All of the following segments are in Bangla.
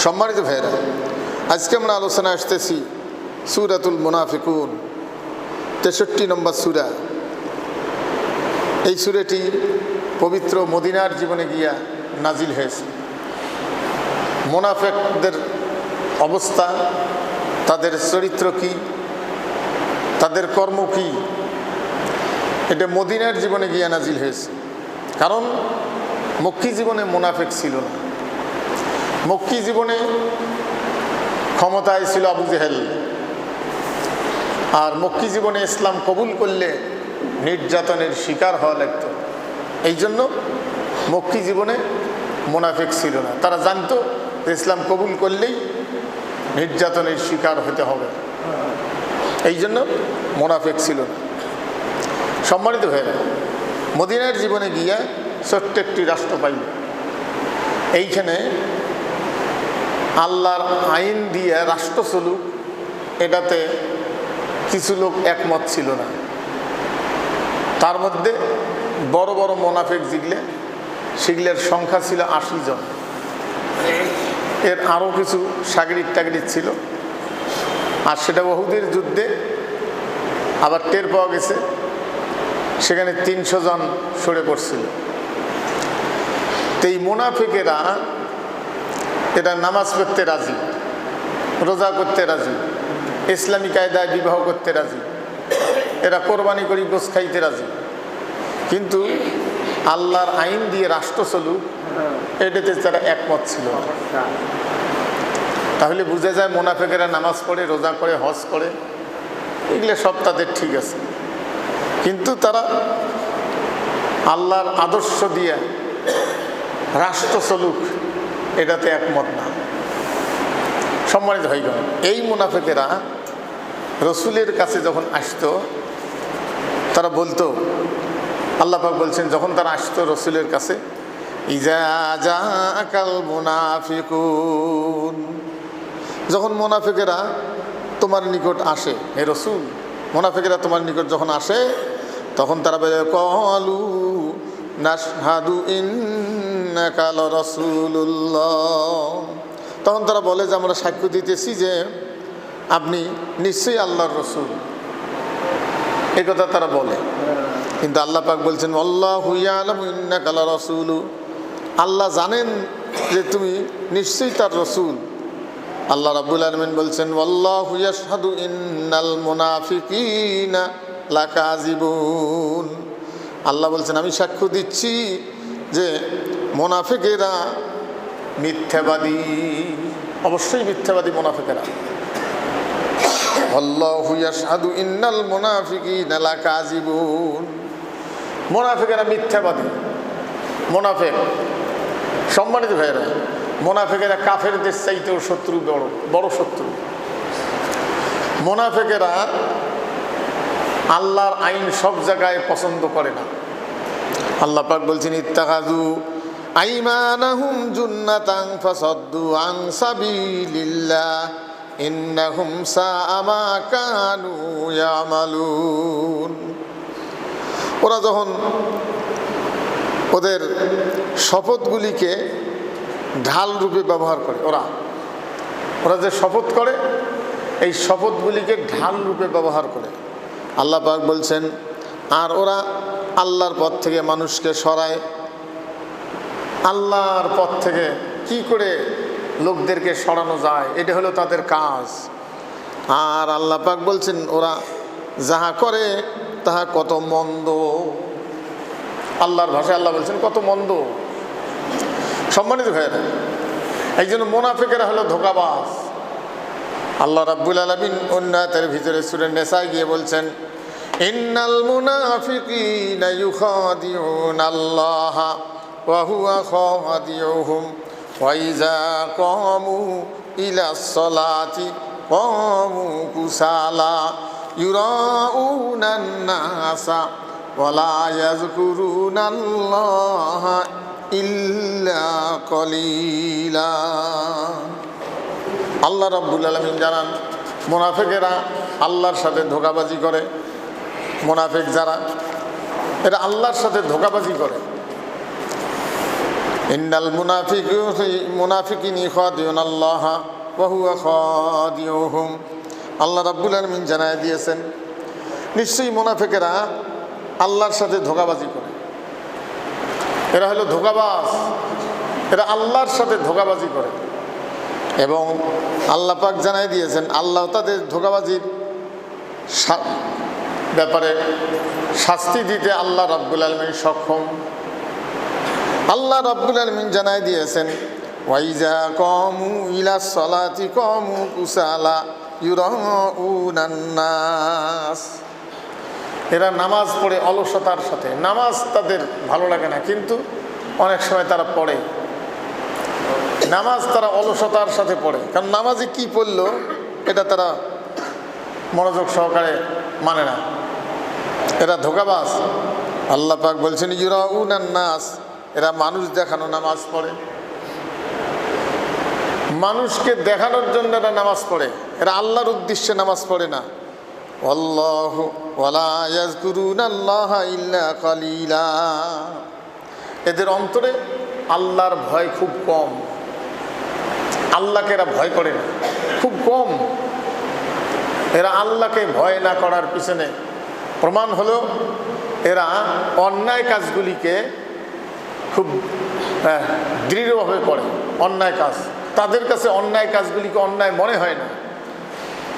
সম্মানিত ভাইয়েরা, আজকে আমরা আলোচনা আসতেছি সূরাতুল মুনাফিকুন, 63 নম্বর সূরা। এই সূরাটি পবিত্র মদিনার জীবনে গিয়া নাজিল হয়েছে। মুনাফিকদের অবস্থা, তাদের চরিত্র কি, তাদের কর্ম কি, এটা মদিনার জীবনে গিয়া নাজিল হয়েছে। কারণ মক্কি জীবনে মুনাফিক ছিল না। মক্কি জীবনে ক্ষমতায় ছিল আবু জেহেল, আর মক্কি জীবনে ইসলাম কবুল করলে নির্যাতনের শিকার হওয়া লাগত। এই জন্য মক্কি জীবনে মুনাফিক ছিল না। তারা জানতো যে ইসলাম কবুল করলেই নির্যাতনের শিকার হতে হবে, এই জন্য মুনাফিক ছিল না। সম্মানিত হয়ে মদিনার জীবনে গিয়া ছোট্ট একটি রাষ্ট্র পাইল। এইখানে আল্লাহর আইন দিয়ে রাষ্ট্র চলুক, এটাতে কিছু লোক একমত ছিল না। তার মধ্যে বড় বড় মুনাফিক সেগুলোর সংখ্যা ছিল 80 জন। এর আরও কিছু সাগরিক টাগরিক ছিল, আর সেটা উহুদের যুদ্ধে আবার টের পাওয়া গেছে, সেখানে 300 জন সরে পড়ছিল। তো এই মুনাফিকেরা এটা নামাজ পড়তে রাজি, রোজা করতে রাজি, ইসলামী কায়দায় বিবাহ করতে রাজি, এরা কোরবানি করি গোশ খাইতে রাজি, কিন্তু আল্লাহর আইন দিয়ে রাষ্ট্র চলুক এটাতে তারা একমত ছিল। তাহলে বুঝা যায় মুনাফিকেরা নামাজ পড়ে, রোজা করে, হজ করে, এগুলো সব তাদের ঠিক আছে, কিন্তু তারা আল্লাহর আদর্শ দিয়ে রাষ্ট্র চলুক এটাতে একমত না। সম্মানিত ভাইগণ, এই মুনাফিকেরা রসুলের কাছে যখন আসতো তারা বলতো, আল্লাহ পাক বলছেন, যখন তারা আসতো রসুলের কাছে, ইজা জাআকাল মুনাফিকুন, যখন মুনাফিকেরা তোমার নিকট আসে, হে রসুল, মুনাফিকেরা তোমার নিকট যখন আসে তখন তারা বলে, ক্বালু নাশহাদু ইন্নাকা লারাসূলুল্লাহ, তখন তারা বলে যে আমরা সাক্ষ্য দিতেছি যে আপনি নিশ্চয়ই আল্লাহর রসুল। এই কথা তারা বলে, কিন্তু আল্লাহ পাক বলছেন, আল্লাহু ইয়ালামু ইন্নাকা লারাসূলু, আল্লাহ জানেন যে তুমি নিশ্চয়ই তার রসুল। আল্লাহ রাব্বুল আলামিন বলছেন, আল্লাহু ইয়াশহাদু ইন্নাল মুনাফিকিনা লাকাযিবুন, আল্লাহ বলছেন আমি সাক্ষ্য দিচ্ছি যে মুনাফিকেরা মিথ্যাবাদী, অবশ্যই মিথ্যাবাদী মুনাফিকেরা। আল্লাহু ইয়াশহাদু ইন্নাল মুনাফিকিনা লাকাযিবুন, মুনাফিকেরা মিথ্যাবাদী। মুনাফিক, সম্মানিত ভাইয়েরা, মুনাফিকেরা কাফেরদের চাইতেও শত্রু, বড় শত্রু। মুনাফিকেরা আল্লাহর আইন সব জায়গায় পছন্দ করে না। আল্লাহ পাক বলছেন, ইত্তাখাযু আইমানাহুম জুন্নাতান ফাসাদ্দু আন সাবিলিল্লাহ ইন্নাহুম সাআ মা কানু ইয়ামালুন। ওরা যখন ওদের শপথগুলিকে ঢাল রূপে ব্যবহার করে, ওরা যে শপথ করে এই শপথগুলিকে ঢাল রূপে ব্যবহার করে, আল্লাহ পাক বলছেন, আর ওরা আল্লাহর পথ থেকে মানুষকে সরায়। আল্লাহর পথ থেকে কি করে লোকদেরকে সরানো যায়, এটা হলো তাদের কাজ। আর আল্লাহ পাক বলছেন, ওরা যাহা করে তাহা কত মন্দ। আল্লাহর ভাষায় আল্লাহ বলছেন কত মন্দ। সম্মানিত ভাইয়েরা, এই জন্য মুনাফিকেরা হলো ধোঁকাবাজ। আল্লাহ রাব্বুল আলামিন অন্য আয়াতের ভিতরে সূরা নিসায় গিয়ে বলছেন, ইন্নাল মুনাফিকিনা ইউখাদিউনাল্লাহা ওয়া হুয়া খাদিউহুম ওয়া ইযা কামু ইলাস সালাতি কামু কুসালা ইউরাউনান নাসা ওয়া লা ইয়াযকুরুনাল্লাহা ইল্লা কলিলা। আল্লাহ রাব্বুল আলামিন জানান, মুনাফিকেরা আল্লাহর সাথে ধোঁকাবাজি করে। মুনাফিক যারা, এরা আল্লাহর সাথে ধোঁকাবাজি করে। ইন্নাল মুনাফিকিন ইখাদিউন আল্লাহ ওয়া হুয়া খাদিউহুম। আল্লাহ রাব্বুল আলামিন জানায় দিয়েছেন, নিশ্চয়ই মুনাফিকেরা আল্লাহর সাথে ধোঁকাবাজি করে। এরা হলো ধোঁকাবাজ, এরা আল্লাহর সাথে ধোঁকাবাজি করে। এবং আল্লাহ পাক জানায় দিয়েছেন, আল্লাহ তাদের ধোঁকাবাজির ব্যাপারে শাস্তি দিতে আল্লাহ রাব্বুল আলামিন সক্ষম। আল্লাহ রাব্বুল আলামিন জানায় দিয়েছেন, ওয়াইজা কামু ইলাস সালাতি কামু কুসালা ইউরাউনান নাস। এরা নামাজ পড়ে অলসতার সাথে, নামাজ তাদের ভালো লাগে না, কিন্তু অনেক সময় তারা পড়ে। নামাজ তারা অলসতার সাথে পড়ে, কারণ নামাজে কি পড়লো এটা তারা মনোযোগ সহকারে মানে না। এরা ধোঁকাবাজ। আল্লাহ পাক বলছেন ইউরাউনান নাস, এরা মানুষ দেখানো নামাজ পড়ে, মানুষকে দেখানোর জন্য এরা নামাজ পড়ে। এরা আল্লাহর উদ্দেশ্যে নামাজ পড়ে না। আল্লাহু ওয়ালা ইয়াযকুরুনাল্লাহা ইল্লা কালিলা। এদের অন্তরে আল্লাহর ভয় খুব কম, আল্লাহকে এরা ভয় করে না, খুব কম। এরা আল্লাহকে ভয় না করার পিছনে প্রমাণ হলো এরা অন্যায় কাজগুলিকে খুব দৃঢ়ভাবে করে। অন্যায় কাজ তাদের কাছে, অন্যায় কাজগুলিকে অন্যায় মনে হয় না।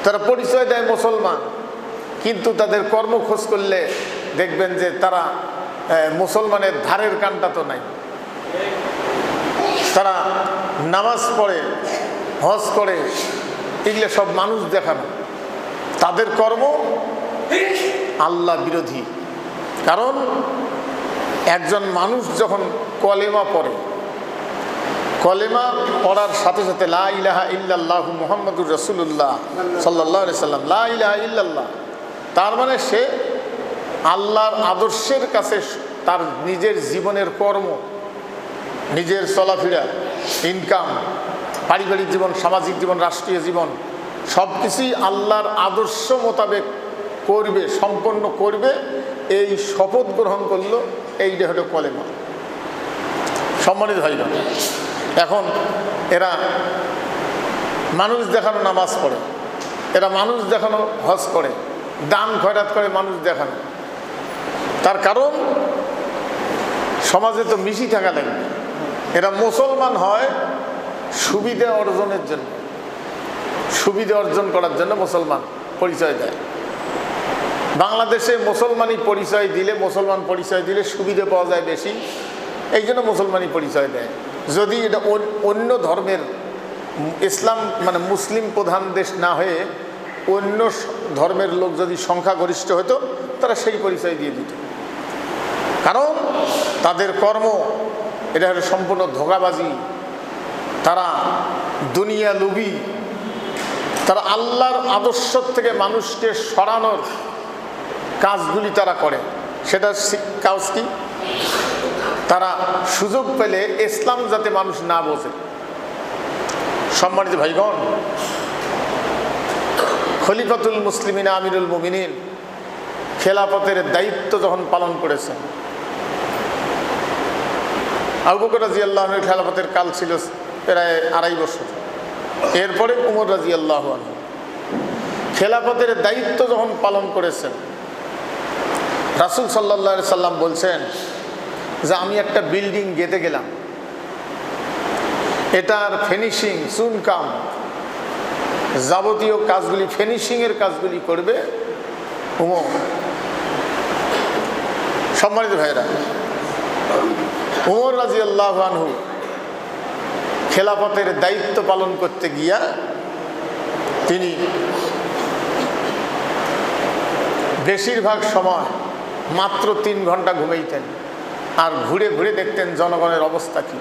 তারা পরিচয় দেয় মুসলমান, কিন্তু তাদের কর্ম খোঁজ করলে দেখবেন যে তারা মুসলমানের ধারের কানটা তো নাই। তারা নামাজ পড়ে, হজ করে, এগুলো সব মানুষ দেখানো। তাদের কর্ম আল্লাহ বিরোধী। কারণ একজন মানুষ যখন কলেমা পড়ে, কলেমা পড়ার সাথে সাথে লা ইলাহা ইল্লাল্লাহু মুহাম্মাদুর রাসূলুল্লাহ সাল্লাল্লাহু আলাইহি সাল্লাম, লা ইলাহা ইল্লাল্লাহ, তার মানে সে আল্লাহর আদর্শের কাছে তার নিজের জীবনের কর্ম, নিজের চলাফেরা, ইনকাম, পারিবারিক জীবন, সামাজিক জীবন, রাষ্ট্রীয় জীবন সব কিছুই আল্লাহর আদর্শ মোতাবেক করবে, সম্পন্ন করবে, এই শপথ গ্রহণ করলো। এইটা হলো কলেমা। সম্মানিত ভাই বোন, এখন এরা মানুষ দেখানো নামাজ পড়ে, এরা মানুষ দেখানো হজ করে, দান খয়রাত করে মানুষ দেখানো। তার কারণ সমাজে তো মিশি থাকা লাগবে। এরা মুসলমান হয় সুবিধা অর্জনের জন্য, সুবিধা অর্জন করার জন্য মুসলমান পরিচয় দেয়। বাংলাদেশে মুসলমানি পরিচয় দিলে, মুসলমান পরিচয় দিলে সুবিধা পাওয়া যায় বেশি, এই জন্য মুসলমানি পরিচয় দেয়। যদি এটা অন্য ধর্মের, ইসলাম মানে মুসলিম প্রধান দেশ না হয়ে অন্য ধর্মের লোক যদি সংখ্যাগরিষ্ঠ হতো, তারা সেই পরিচয় দিয়ে দিত। কারণ তাদের কর্ম এটা হলো সম্পূর্ণ ধোঁকাবাজি। তারা দুনিয়া লুবি, তারা আল্লাহর আদর্শ থেকে মানুষকে সরানোর কাজগুলি তারা করে। সেটা কাজ কি? তারা সুযোগ পেলে ইসলাম যাতে মানুষ না বোঝে। সম্মানিত ভাইগণ, খলিফাতুল মুসলিমিন আমিরুল মুমিনিন খেলাফতের দায়িত্ব যখন পালন করেছেন, আবু বকর রাদিয়াল্লাহু আনহুর খেলাফতের কাল ছিল প্রায় 2.5 বছর। এরপরে উমর রাদিয়াল্লাহু আনহু খেলাফতের দায়িত্ব যখন পালন করেছেন, রাসূল সাল্লাল্লাহু আলাইহি সাল্লাম বলছেন যে আমি একটা বিল্ডিং গেঁথে গেলাম, এটার ফিনিশিং, চুনকাম, যাবতীয় কাজগুলি, ফিনিশিংয়ের কাজগুলি করবে উমর। সম্মানিত ভাইরা, উমর রাদিয়াল্লাহু আনহু খেলাফতের দায়িত্ব পালন করতে গিয়া তিনি বেশিরভাগ সময় মাত্র 3 ঘন্টা ঘুমাইতেন, আর ঘুরে ঘুরে দেখতেন জনগণের অবস্থা কি।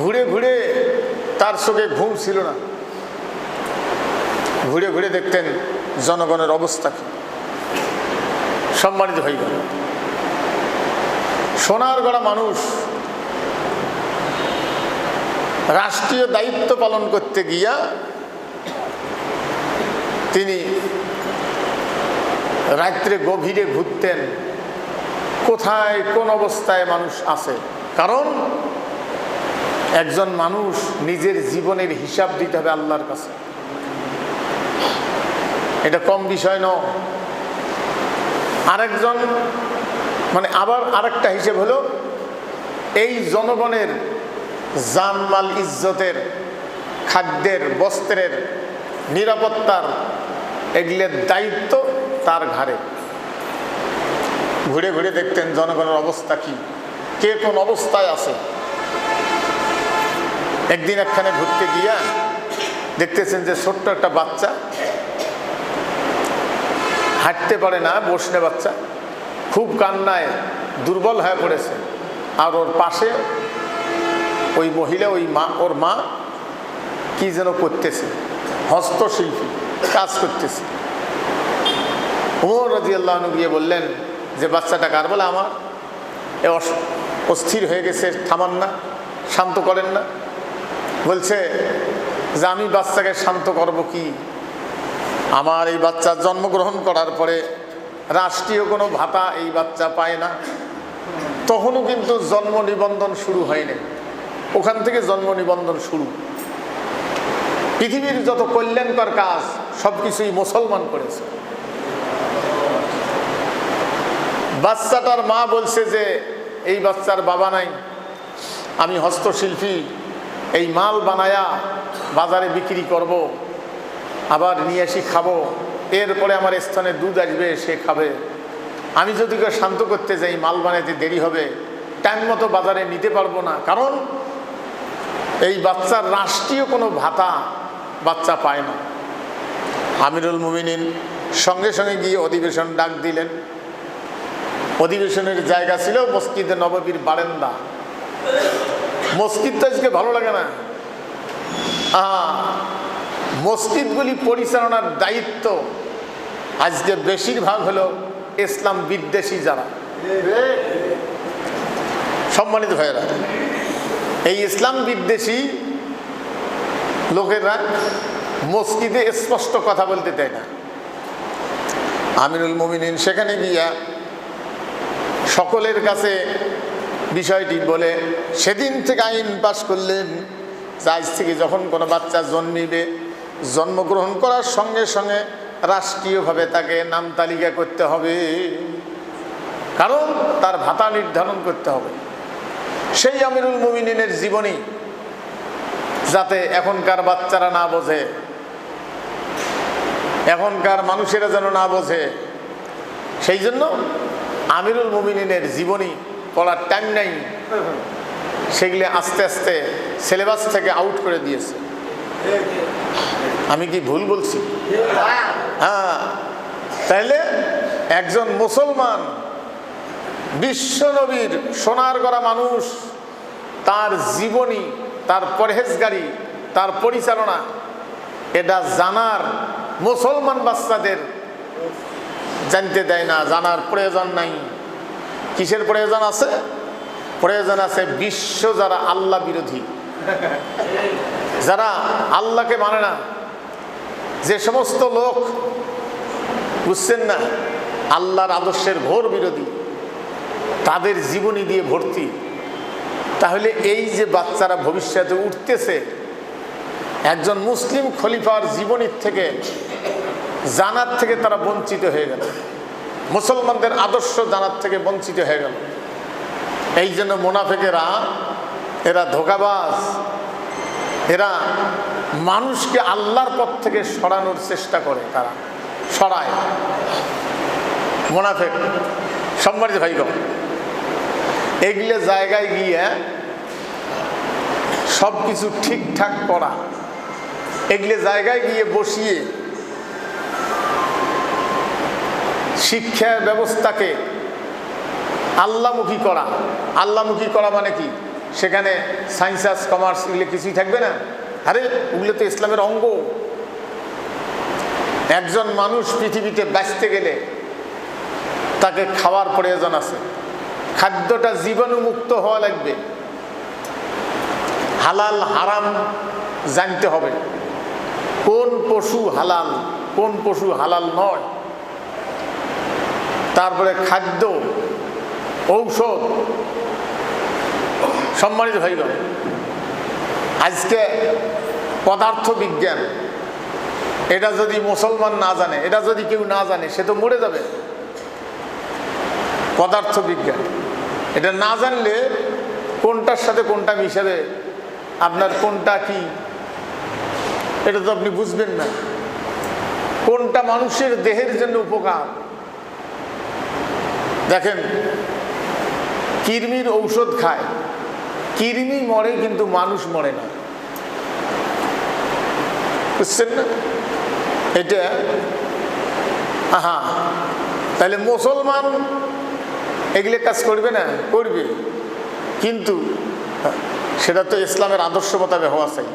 ঘুরে ঘুরে তার চোখে ঘুম ছিল না, ঘুরে ঘুরে দেখতেন জনগণের অবস্থা কি। সম্মানিত হয়ে গেল, সোনার গড়া মানুষ রাষ্ট্রীয় দায়িত্ব পালন করতে গিয়া তিনি রাত্রে গভীরে ঘুরতেন, কোথায় কোন অবস্থায় মানুষ আছে। কারণ একজন মানুষ নিজের জীবনের হিসাব দিতে হবে আল্লাহর কাছে, এটা কম বিষয় নয়। আরেকজন মানে আবার আরেকটা হিসেব হলো এই জনগণের জানমাল ইজ্জতের, খাদ্যের, বস্ত্রের, নিরাপত্তার এগুলোর দায়িত্ব তার ঘাড়ে। ঘুরে ঘুরে দেখতেন জনগণের অবস্থা কি, কে কোন অবস্থায় আছে। একদিন একখানে ঘুরতে গিয়া দেখতেছেন যে ছোট্ট একটা বাচ্চা, হাঁটতে পারে না, বসনে বাচ্চা, খুব কান্নায় দুর্বল হয়ে পড়েছে। আর ওর পাশে ওই মহিলা, ওই মা, ওর মা কি যেন করতেছে, হস্তশিল্পী কাজ করতেছে। ওমর রাদিয়াল্লাহু আনহু গিয়ে বললেন যে বাচ্চাটা কার? বলে আমার। এ অস্থির হয়ে গেছে, থামান না, শান্ত করেন না। বলছে যে আমি বাচ্চাকে শান্ত করব কি, আমার এই বাচ্চা জন্মগ্রহণ করার পরে রাষ্ট্রীয় কোনো ভাতা এই বাচ্চা পায় না। তখনও কিন্তু জন্ম নিবন্ধন শুরু হয়নি, ওখান থেকে জন্ম নিবন্ধন শুরু। পৃথিবীর যত কল্যাণকর কাজ সবকিছুই মুসলমান করেছে। বাচ্চাটার মা বলছে যে এই বাচ্চার বাবা নাই, আমি হস্তশিল্পী, এই মাল বানায়া বাজারে বিক্রি করব, আবার নিয়ে এসে খাবো, এরপরে আমার স্থানে দুধ আসবে, সে খাবে। আমি যদি কেউ শান্ত করতে যাই মাল বানাইতে দেরি হবে, টাইম মতো বাজারে নিতে পারবো না। কারণ এই বাচ্চার রাষ্ট্রীয় কোনো ভাতা বাচ্চা পায় না। আমিরুল মুমিনিন সঙ্গে সঙ্গে গিয়ে অধিবেশন ডাক দিলেন। অধিবেশনের জায়গা ছিল মসজিদে নববীর বারান্দা। মসজিদ তো আজকে ভালো লাগে না, মসজিদগুলি পরিচালনার দায়িত্ব আজকে বেশিরভাগ হলো ইসলাম বিদ্বেষী যারা। সম্মানিত ভাইয়েরা, এই ইসলাম বিদ্বেষী লোকেরা মসজিদে স্পষ্ট কথা বলতে দেয় না। আমিরুল মুমিনিন সেখানে গিয়া সকলের কাছে বিষয়টি বলে সেদিন থেকে আইন পাশ করলেন, আজ থেকে যখন কোনো বাচ্চা জন্মিবে, জন্মগ্রহণ করার সঙ্গে সঙ্গে রাষ্ট্রীয়ভাবে তাকে নাম তালিকা করতে হবে, কারণ তার ভাতা নির্ধারণ করতে হবে। সেই আমিরুল মুমিনিনের জীবনী যাতে এখনকার বাচ্চারা না বোঝে, এখনকার মানুষেরা যেন না বোঝে, সেই জন্য আমিরুল মুমিনিনের জীবনী পড়ার টাইম নাই, সেগুলি আস্তে আস্তে সিলেবাস থেকে আউট করে দিয়েছে। আমি কি ভুল বলছি? হ্যাঁ, তাইলে একজন মুসলমান বিশ্ব নবীর সোনার গড়া মানুষ, তার জীবনী, তার পরহেজগারি, তার পরিচালনা, এটা জানার মুসলমান বাচ্চাদের জানতে দেয় না, জানার প্রয়োজন নাই। কিসের প্রয়োজন আছে? প্রয়োজন আছে বিশ্ব যারা আল্লাহ বিরোধী, যারা আল্লাহকে মানে না, যে সমস্ত লোক বুঝছেন না আল্লাহর আদর্শের ঘোর বিরোধী, তাদের জীবনী দিয়ে ভর্তি। তাহলে এই যে বাচ্চারা ভবিষ্যতে উঠতেছে, একজন মুসলিম খলিফার জীবনীর থেকে জানার থেকে তারা বঞ্চিত হয়ে গেল, মুসলমানদের আদর্শ জানার থেকে বঞ্চিত হয়ে গেল। এই জন্য মুনাফিকেরা, এরা ধোঁকাবাজ, এরা মানুষকে আল্লাহর পথ থেকে সরানোর চেষ্টা করে, তারা সরায়। মুনাফিক সম্মানিত ভাইগণ, এগুলো জায়গায় গিয়ে সব কিছু ঠিকঠাক করা, এগুলো জায়গায় গিয়ে বসিয়ে শিক্ষা ব্যবস্থাকে আল্লাহমুখী করা। আল্লাহমুখী করা মানে কি? সেখানে সায়েন্স, আর্টস, কমার্স এগুলো কিছুই থাকবে না। আরে ওগুলো তো ইসলামের অঙ্গ। একজন মানুষ পৃথিবীতে বাঁচতে গেলে তাকে খাওয়ার প্রয়োজন আছে, খাদ্যটা জীবাণুমুক্ত হওয়া লাগবে, হালাল হারাম জানতে হবে, কোন পশু হালাল, কোন পশু হালাল নয়। তারপরে খাদ্য ঔষধ। সম্মানিত ভাইগণ, আজকে পদার্থ বিজ্ঞান, এটা যদি মুসলমান না জানে, এটা যদি কেউ না জানে, সে তো মরে যাবে। পদার্থ বিজ্ঞান এটা না জানলে কোনটার সাথে কোনটা মিশাবে, আপনার কোনটা কি, এটা তো আপনি বুঝবেন না। কোনটা মানুষের দেহের জন্য উপকার। দেখেন, কৃমির ঔষধ খায়, কৃমি মরে কিন্তু মানুষ মরে না, বুঝছেন না? এটা তাহলে মুসলমান এগুলো কাজ করবে না? করবে, কিন্তু সেটা তো ইসলামের আদর্শ মোতাবেক হওয়া চাই।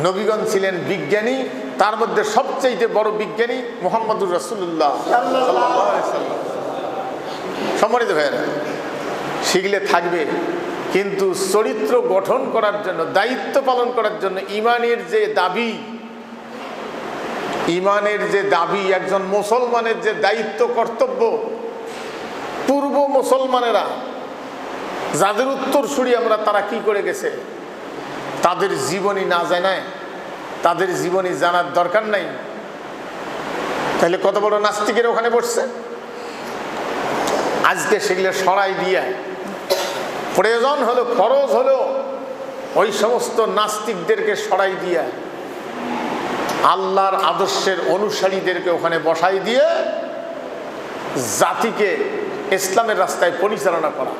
নবীগণ ছিলেন বিজ্ঞানী, তার মধ্যে সবচেয়ে বড় বিজ্ঞানী মুহাম্মদুর রাসূলুল্লাহ সাল্লাল্লাহু আলাইহি ওয়াসাল্লাম। সম্মানিত ভাইয়েরা, সেগুলো থাকবে, কিন্তু চরিত্র গঠন করার জন্য, দায়িত্ব পালন করার জন্য ইমানের যে দাবি, ইমানের যে দাবি, একজন মুসলমানের যে দায়িত্ব কর্তব্য, পূর্ব মুসলমানেরা যাদের উত্তরসূরি আমরা, তারা কি করে গেছে, তাদের জীবনী না জানায়, তাদের জীবনী জানার দরকার নাই। তাহলে কত বড় নাস্তিকের ওখানে বসছে। আজকে সেগুলো সরাই দিয়ে প্রয়োজন হলো, খরচ হলো, ওই সমস্ত নাস্তিকদেরকে সরাই দিয়ে আল্লাহর আদর্শের অনুসারীদেরকে ওখানে বসাই দিয়ে জাতিকে ইসলামের রাস্তায় পরিচালনা করা।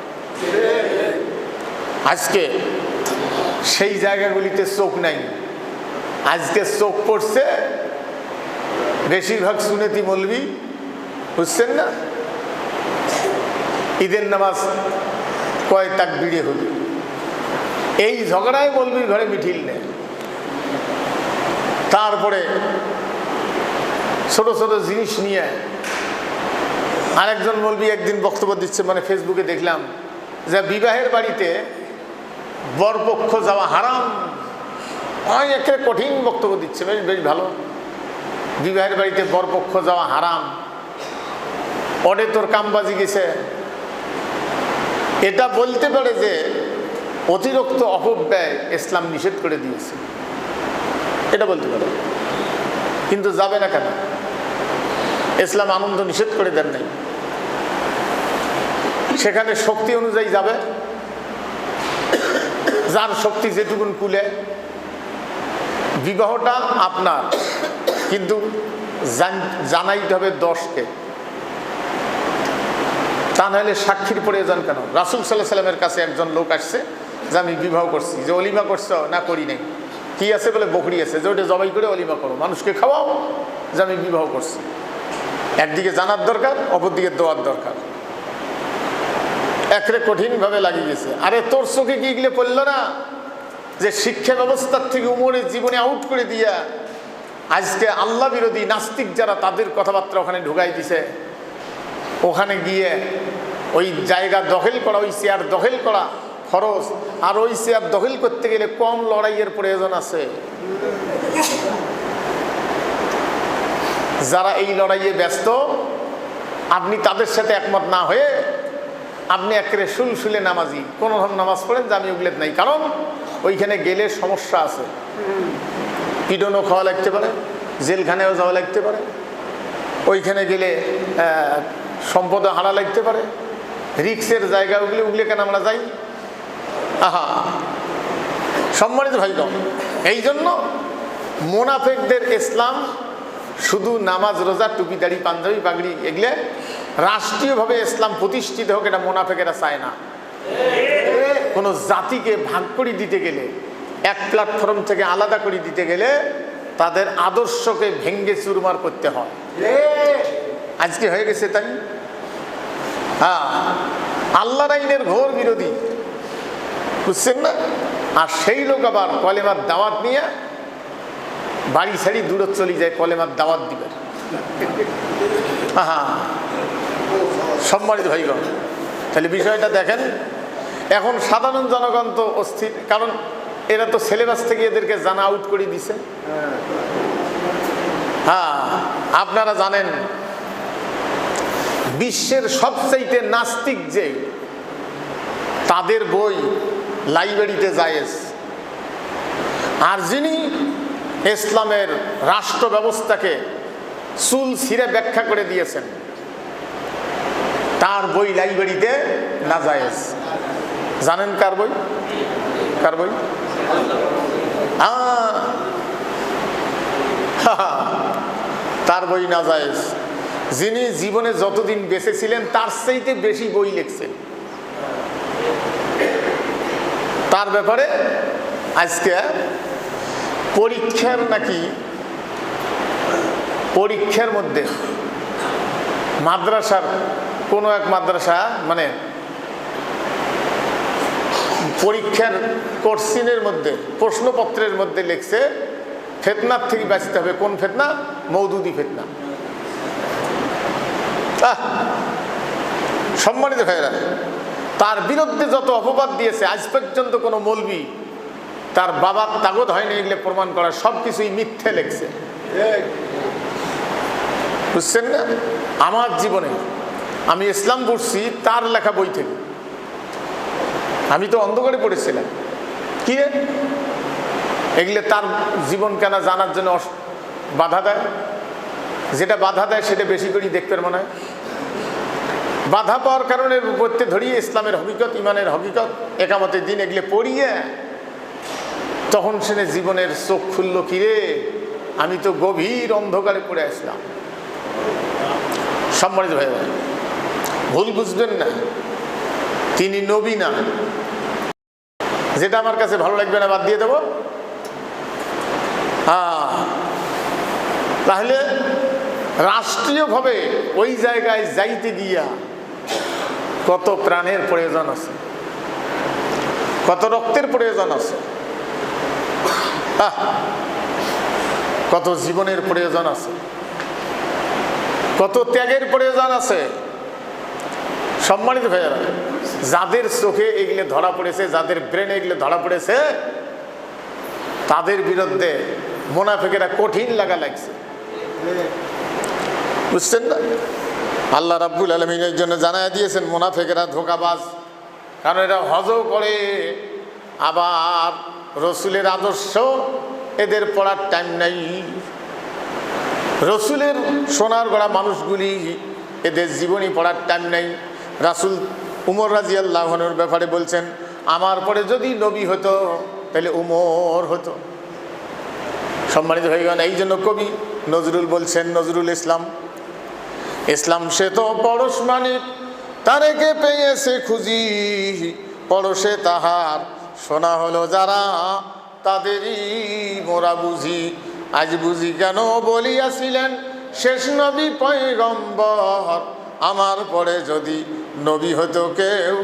আজকে সেই জায়গাগুলিতে চোখ নাই। আজকে চোখ পড়ছে বেশিরভাগ সুন্নতি মৌলবি, বুঝছেন না? ঈদের নামাজ কয় তাকবীরে হলো, এই ঝগড়ায় মৌলবির ঘরে মিছিল নেয়। তারপরে ছোট ছোট জিনিস নিয়ে আরেকজন মৌলবি একদিন বক্তব্য দিচ্ছে, মানে ফেসবুকে দেখলাম, যে বিবাহের বাড়িতে বরপক্ষ যাওয়া হারাম। একটা কঠিন বক্তব্য দিচ্ছে, বেশ বেশ ভালো। বিবাহের বাড়িতে বরপক্ষ যাওয়া হারাম, ওরে তোর কামবাজি গেছে। এটা বলতে পারে যে অতিরিক্ত অপব্যয় ইসলাম নিষেধ করে দিয়েছে, এটা বলতে পারে, কিন্তু যাবে না কেন? ইসলাম আনন্দ নিষেধ করে দেন নাই, সেখানে শক্তি অনুযায়ী যাবে, যার শক্তি যেটুকুন কুলে। বিবাহটা আপনার, কিন্তু জানাইতে হবে 10কে, তা নাহলে সাক্ষীর প্রয়োজন কেন? রাসূল সাল্লাল্লাহু আলাইহি ওয়াসাল্লামের কাছে একজন লোক আসছে যে আমি বিবাহ করছি, যে অলিমা করছো না? করি নাই। কি আছে বলে? বকরি আছে, যে ওটা জবাই করে অলিমা করো, মানুষকে খাওয়াও, যে আমি বিবাহ করছি। একদিকে জানার দরকার, অপরদিকে দোয়ার দরকার। একরে কঠিনভাবে লাগিয়ে গেছে। আরে তোর চোখে কি এগুলো পড়লো না যে শিক্ষা ব্যবস্থার থেকে উমরের জীবনে আউট করে দিয়া আজকে আল্লাহ বিরোধী নাস্তিক যারা, তাদের কথাবার্তা ওখানে ঢুকাই দিছে। ওখানে গিয়ে ওই জায়গা দখল করা, ওই চেয়ার দখল করা খরচ, আর ওই চেয়ার দখল করতে গেলে কম লড়াইয়ের প্রয়োজন আছে। যারা এই লড়াইয়ে ব্যস্ত, আপনি তাদের সাথে একমত না হয়ে আপনি একেবারে সুলসুলে নামাজি, কোন রকম নামাজ পড়েন যে আমি ওগুলো নাই। কারণ ওইখানে গেলে সমস্যা আছে, পিডনও খাওয়া লাগতে পারে, জেলখানেও যাওয়া লাগতে পারে, ওইখানে গেলে সম্পদও হারা লাগতে পারে, রিক্সের জায়গা ওগুলো, ওগুলো কেন আমরা যাই? সম্মানিত ভাইগণ, এই জন্য মুনাফিকদের ইসলাম শুধু নামাজ, রোজা, টুপি, দাড়ি, পাঞ্জাবি, পাগড়ি, এগুলো রাষ্ট্রীয়ভাবে ইসলাম প্রতিষ্ঠিত হোক, এটা মুনাফিকেরা চায় না। কোনো জাতিকে ভাগ করে দিতে গেলে, এক প্ল্যাটফর্ম থেকে আলাদা করে দিতে গেলে তাদের আদর্শকে ভেঙ্গে চুরমার করতে হয়। আজকে হয়ে গেছে তাই। আল্লাহর আইনের ঘোর বিরোধী, বুঝছেন না? আর সেই লোক আবার কলেমার দাওয়াত নিয়ে বাড়ি ছাড়ি দূরে চলে যায় কলেমার দাওয়াত দিবে। সম্মানিত ভাইগণ, তাহলে বিষয়টা দেখেন। এখন সাধারণ জনগণ তো অস্থির, কারণ এরা তো সিলেবাস থেকে এদেরকে জানা আউট করে দিছে। আপনারা জানেন বিশ্বের সবচাইতে নাস্তিক যে, তাদের বই লাইব্রেরিতে জায়েজ। আর যিনি ইসলামের রাষ্ট্র ব্যবস্থাকে চুল ছিঁড়ে ব্যাখ্যা করে দিয়েছেন, তার বই লাইব্রেরিতে না জায়েজ। জানেন কার বই? কার বই? তার বই না জায়েজ। যিনি জীবনে যতদিন বেঁচে ছিলেন তার চাইতে বেশি বই লিখছেন। তার ব্যাপারে আজকে পরীক্ষার মধ্যে মাদ্রাসার কোনো এক মাদ্রাসা মানে পরীক্ষার কোশ্চিনের মধ্যে প্রশ্নপত্রের মধ্যে লিখছে ফিতনার থেকে বাঁচতে হবে। কোন ফিতনা? মওদুদি ফিতনা। সম্মানিত ভাইরা, তার বিরুদ্ধে যত অপবাদ দিয়েছে আজ পর্যন্ত কোনো মৌলবি তার বাবার তাগদ হয়নি এগুলো প্রমাণ করা, সবকিছুই মিথ্যে লেখছে। বুঝছেন না? আমার জীবনে আমি ইসলাম পড়ছি তার লেখা বই থেকে। আমি তো অন্ধকারে পড়েছিলাম। কি এগুলো তার জীবন কেন জানার জন্য বাধা দেয়? যেটা বাধা দেয় সেটা বেশি করেই দেখতে মনে হয়। বাধা পাওয়ার কারণে পড়তে ধরিয়ে ইসলামের হকিকত, ইমানের হকিকত, একামতের দিন এগুলো পড়িয়ে তখন সে জীবনের চোখ খুলল, কিরে আমি তো গভীর অন্ধকারে পড়ে আসলাম। সম্মানিত ভাই, ভুল বুঝবেন না, তিনি নবী না। যেটা আমার কাছে ভালো লাগবে না বাদ দিয়ে দেব। তাহলে রাষ্ট্রীয়ভাবে ওই জায়গায় যাইতে গিয়া কত প্রাণের প্রয়োজন আছে, কত রক্তের প্রয়োজন আছে, কত জীবনের প্রয়োজন আছে, কত ত্যাগের প্রয়োজন আছে। সম্মানিত ভাইয়েরা, যাদের চোখে এগুলো ধরা পড়েছে, যাদের ব্রেনে এগুলো ধরা পড়েছে, তাদের বিরুদ্ধে মুনাফিকেরা কঠিন লাগা লাগছে। বুঝছেন না? আল্লাহ রাব্বুল আলামিন এর জন্য জানায় দিয়েছেন মুনাফিকেরা ধোঁকাবাজ। কারণ এরা হজও করে, আবার রসুলের আদর্শ এদের পড়ার টাইম নাই। রসুলের সোনার গড়া মানুষগুলি এদের জীবনী পড়ার টাইম নাই। রাসূল উমর রাদিয়াল্লাহু আনহুর ব্যাপারে বলছেন, আমার পরে যদি নবী হতো তাহলে উমর হতো। সম্মানিত হয়ে গেল। এই জন্য কবি নজরুল বলছেন, নজরুল ইসলাম, ইসলাম সে তো পরশ মানিক তারেকে পেয়েছে খুঁজি, পরশে তাহার শোনা হলো যারা তাদেরই মোরা বুঝি। আজ বুঝি কেন বলিয়াছিলেন শেষ নবী পয়গম্বর, আমার পরে যদি নবী হতো কেউ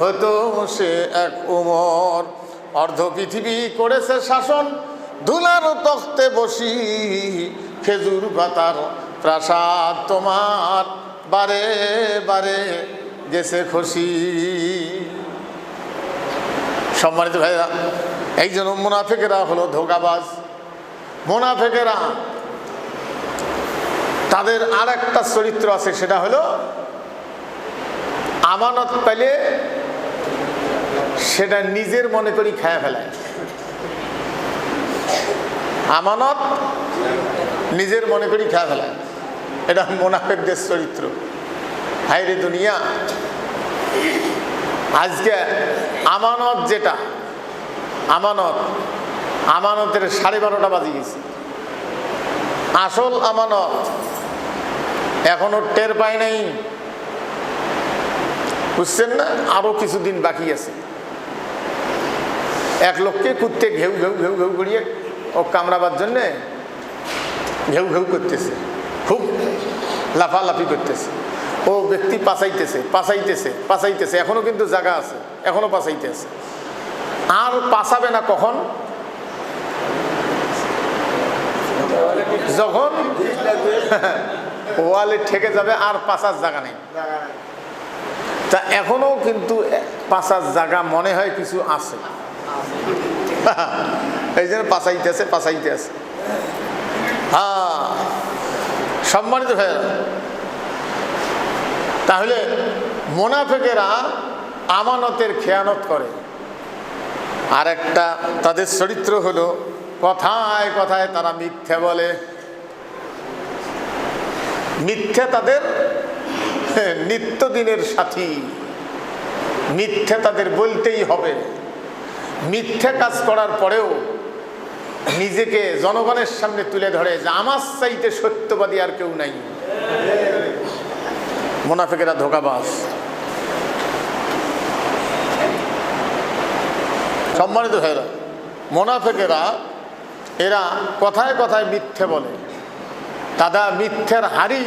হতো সে এক উমর। অর্ধ পৃথিবী করেছে শাসন ধুলার তখতে বসি, খেজুর পাতার প্রাসাদ তোমার বারে বারে গেছে খুশি। সম্মানিত ভাইরা, এই জন্য মুনাফিকেরা হলো ধোঁকাবাজ। মুনাফিকেরা তাদের আর একটা চরিত্র আছে, সেটা হলো আমানত পেলে সেটা নিজের মনে করি খায়া ফেলায়। আমানত নিজের মনে করি খায়া ফেলায়, এটা মুনাফিকদের চরিত্র। হায়রে দুনিয়া, আজকে আমানত যেটা আমানতের 12:30 বাজে গেছে। আসল আমানত এখনো টের পায় নাই। বুঝছেন না? আরো কিছুদিন বাকি আছে। এক লোককে কুত্তে ঘেউ ঘেউ ঘেউ ঘেউ করিয়ে ও কামড়াবার জন্যে ঘেউ ঘেউ করতেছে, খুব লাফালাফি করতেছে। ও ব্যক্তি পাচাইতেছে, এখনো কিন্তু জায়গা আছে, এখনো পাচাইতে আছে। আর পাচাবে না কখন? যখন ওয়ালে ঠেকে যাবে, আর পাচার জায়গা নেই। তা এখনো কিন্তু পাচার জায়গা মনে হয় কিছু আছে, এই জন্য পাচাইতে আছে। সম্মানিত ভাইয়েরা, তাহলে মুনাফিকেরা আমানতের খেয়ানত করে। আর একটা তাদের চরিত্র হলো কথায় কথায় তারা মিথ্যা বলে। মিথ্যা তাদের নিত্যদিনের সাথী, মিথ্যা তাদের বলতেই হবে। মিথ্যা কাজ করার পরেও নিজেকে জনগণের সামনে তুলে ধরে যে আমার চাইতে সত্যবাদী আর কেউ নাই। মুনাফিকেরা ধোঁকাবাজ। সম্মানিত ভাইরা, মুনাফিকেরা এরা কথায় কথায় মিথ্যে বলে। তারা মিথ্যের হাড়ি।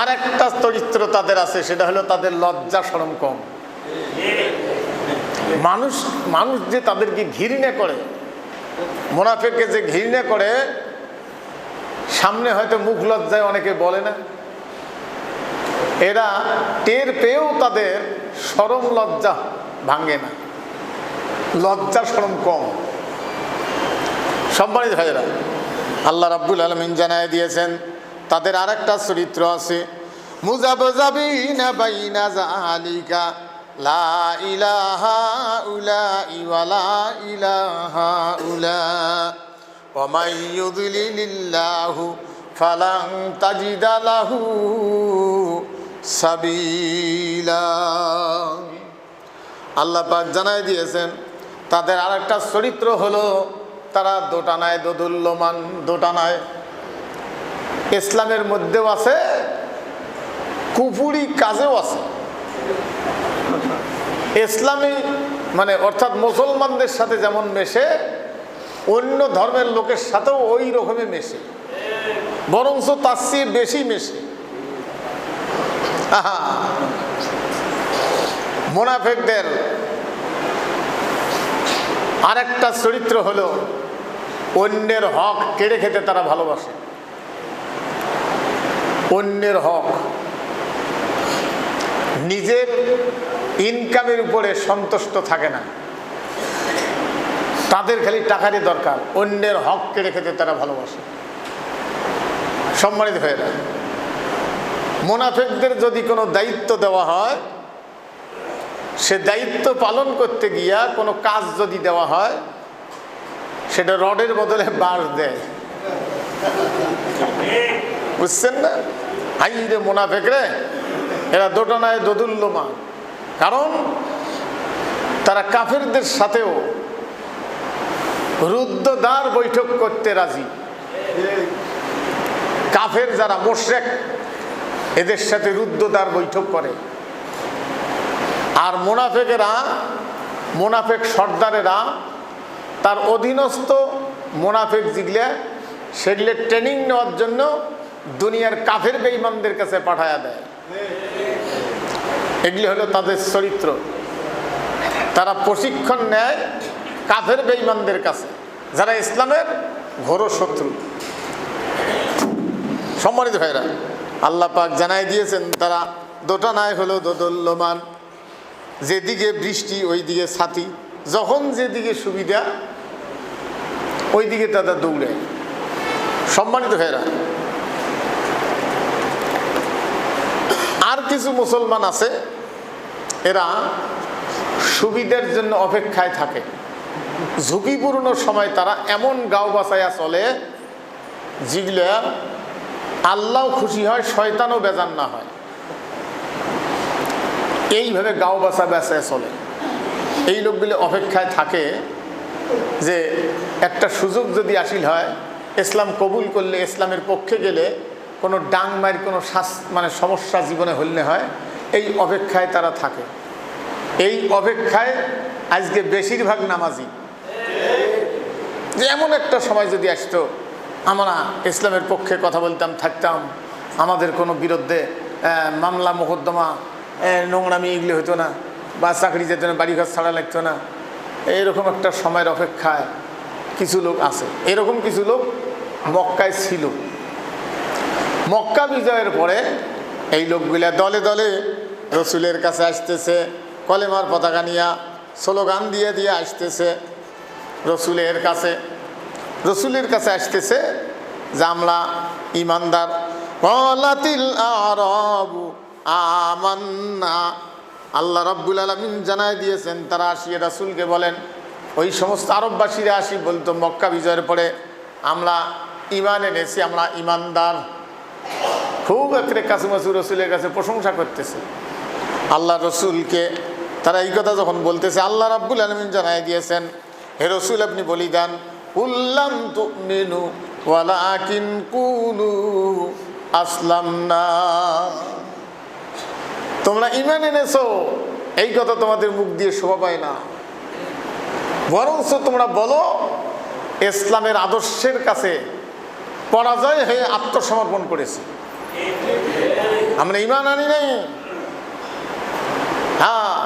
আর একটা চরিত্র তাদের আছে, সেটা হলো তাদের লজ্জা শরম কম। মানুষ যে তাদেরকে ঘৃণা করে, মুনাফিককে যে ঘৃণা করে, সামনে হয়তো মুখ লজ্জায় অনেকে বলে না। এরা টের পেয়েও তাদের শরম লজ্জা ভাঙে না, লজ্জা শরম কম। সম্মানিত ভাইরা, আল্লাহ রাব্বুল আলামিন জানায় দিয়েছেন তাদের আরেকটা চরিত্র আছে, মুযাবযাবিনা বাইনা যালিকা লা ইলাহা উলাই ওয়া লা ইলাহা উলা ওয়া মান ইউদ্লিলিল্লাহু ফালান তাজিদা লাহু সাবিলা। আল্লাহ পাক জানায় দিয়েছেন তাদের আরেকটা চরিত্র হলো তারা দোটানায় দোদুল্যমান। দোটানায় ইসলামের মধ্যেও আছে, কুফুরি কাজেও আছে। ইসলামী মানে অর্থাৎ মুসলমানদের সাথে যেমন মেশে, অন্য ধর্মের লোকের সাথেও ওই রকমই মেশে, বরঞ্চ তার চেয়ে বেশি মেশে। মুনাফিকদের আরেকটা চরিত্র হলো অন্যের হক কেড়ে খেতে তারা ভালোবাসে। অন্যের হক, নিজের ইনকামের উপরে সন্তুষ্ট থাকে না, তাদের খালি টাকারই দরকার। অন্যের হক কেড়ে খেতে তারা ভালোবাসে। সম্মানিত ভাইরা, মুনাফিকদের যদি কোনো দায়িত্ব দেওয়া হয়, সে দায়িত্ব পালন করতে গিয়া কোনো কাজ যদি দেওয়া হয়, সেটা রডের বদলে বাঁশ দেয়। বুঝছেন না? হাই রে মুনাফিক রে, এরা দোটানায় দোদুল্যমান। কারণ তারা কাফেরদের সাথেও রুদ্ধদ্বার বৈঠক করতে রাজি। কাফের যারা মুশরিক, এদের সাথে রুদ্ধদ্বার বৈঠক করে। আর মুনাফিক সর্দারেরা তার অধীনস্থ মুনাফিক যেগুলা, সেগুলো ট্রেনিং নেওয়ার জন্য দুনিয়ার কাফের বেঈমানদের কাছে পাঠায়া দেয়। এগুলি হলো তাদের চরিত্র। তারা প্রশিক্ষণ নেয় কাফের বেঈমানদের কাছে, যারা ইসলামের ঘোর শত্রু। সম্মানিত ভাইরা, আল্লাহ পাক জানাই দিয়েছেন তারা দোটানায় হলো দোদুল্যমান। যেদিকে বৃষ্টি ওই দিকে ছাতি, যখন যেদিকে সুবিধা ওই দিকে তারা দৌড়ে। সম্মানিত ভাইরা, আর কিছু মুসলমান আছে, এরা সুবিধার জন্য অপেক্ষায় থাকে। ঝুঁকিপূর্ণ সময় তারা এমন গাও বাঁচাইয়া চলে যেগুলো আল্লাহ খুশি হয়, শয়তানও বেজান না হয়। এইভাবে গাও বাঁচায় চলে। এই লোকগুলো অপেক্ষায় থাকে যে একটা সুযোগ যদি আসিল হয়, ইসলাম কবুল করলে, ইসলামের পক্ষে গেলে কোনো ডাংমার কোনো মানে সমস্যা জীবনে হলে হয়, এই অপেক্ষায় তারা থাকে। এই অপেক্ষায় আজকে বেশিরভাগ নামাজি, যে এমন একটা সময় যদি আসতো আমরা ইসলামের পক্ষে কথা বলতাম, থাকতাম, আমাদের কোনো বিরুদ্ধে মামলা মোকদ্দমা নোংরামি এগুলি হতো না, বা চাকরি যেত না, বাড়িঘর ছাড়া লাগতো না। এইরকম একটা সময়ের অপেক্ষায় কিছু লোক আছে। এরকম কিছু লোক মক্কায় ছিল। মক্কা বিজয়ের পরে এই লোকগুলা দলে দলে রসুলের কাছে আসতেছে, কলেমার পতাকা নিয়ে স্লোগান দিয়ে দিয়ে আসতেছে রসুলের কাছে আসতেছে যে আমরা ইমানদার, ক্বালাতিল আরাবু আমান্না, আল্লাহ রাব্বুল আলামিন জানায় দিয়েছেন তারা আসিয়ে রাসূলকে বলেন, ওই সমস্ত আরববাসীরা আসি বলতো মক্কা বিজয়ের পরে, আমরা ঈমান এনেছি, আমরা ঈমানদার। খুব একরে কাছাকাছি রসুলের কাছে প্রশংসা করতেছে আল্লাহ রসুলকে। তারা এই কথা যখন বলতেছে, আল্লাহ রাব্বুল আলামিন জানায় দিয়েছেন, হে রসুল আপনি বলি দেন, কুল্লাম তুমিনু ওয়ালাকিন কুলু আসলামনা, তোমরা ঈমান এনেছো এই কথা তোমাদের মুখ দিয়ে শোভা পায় না, বরঞ্চ তোমরা বলো ইসলামের আদর্শের কাছে পরাজয় হয়ে আত্মসমর্পণ করেছি, আমরা ঈমান আনি নাই। হ্যাঁ,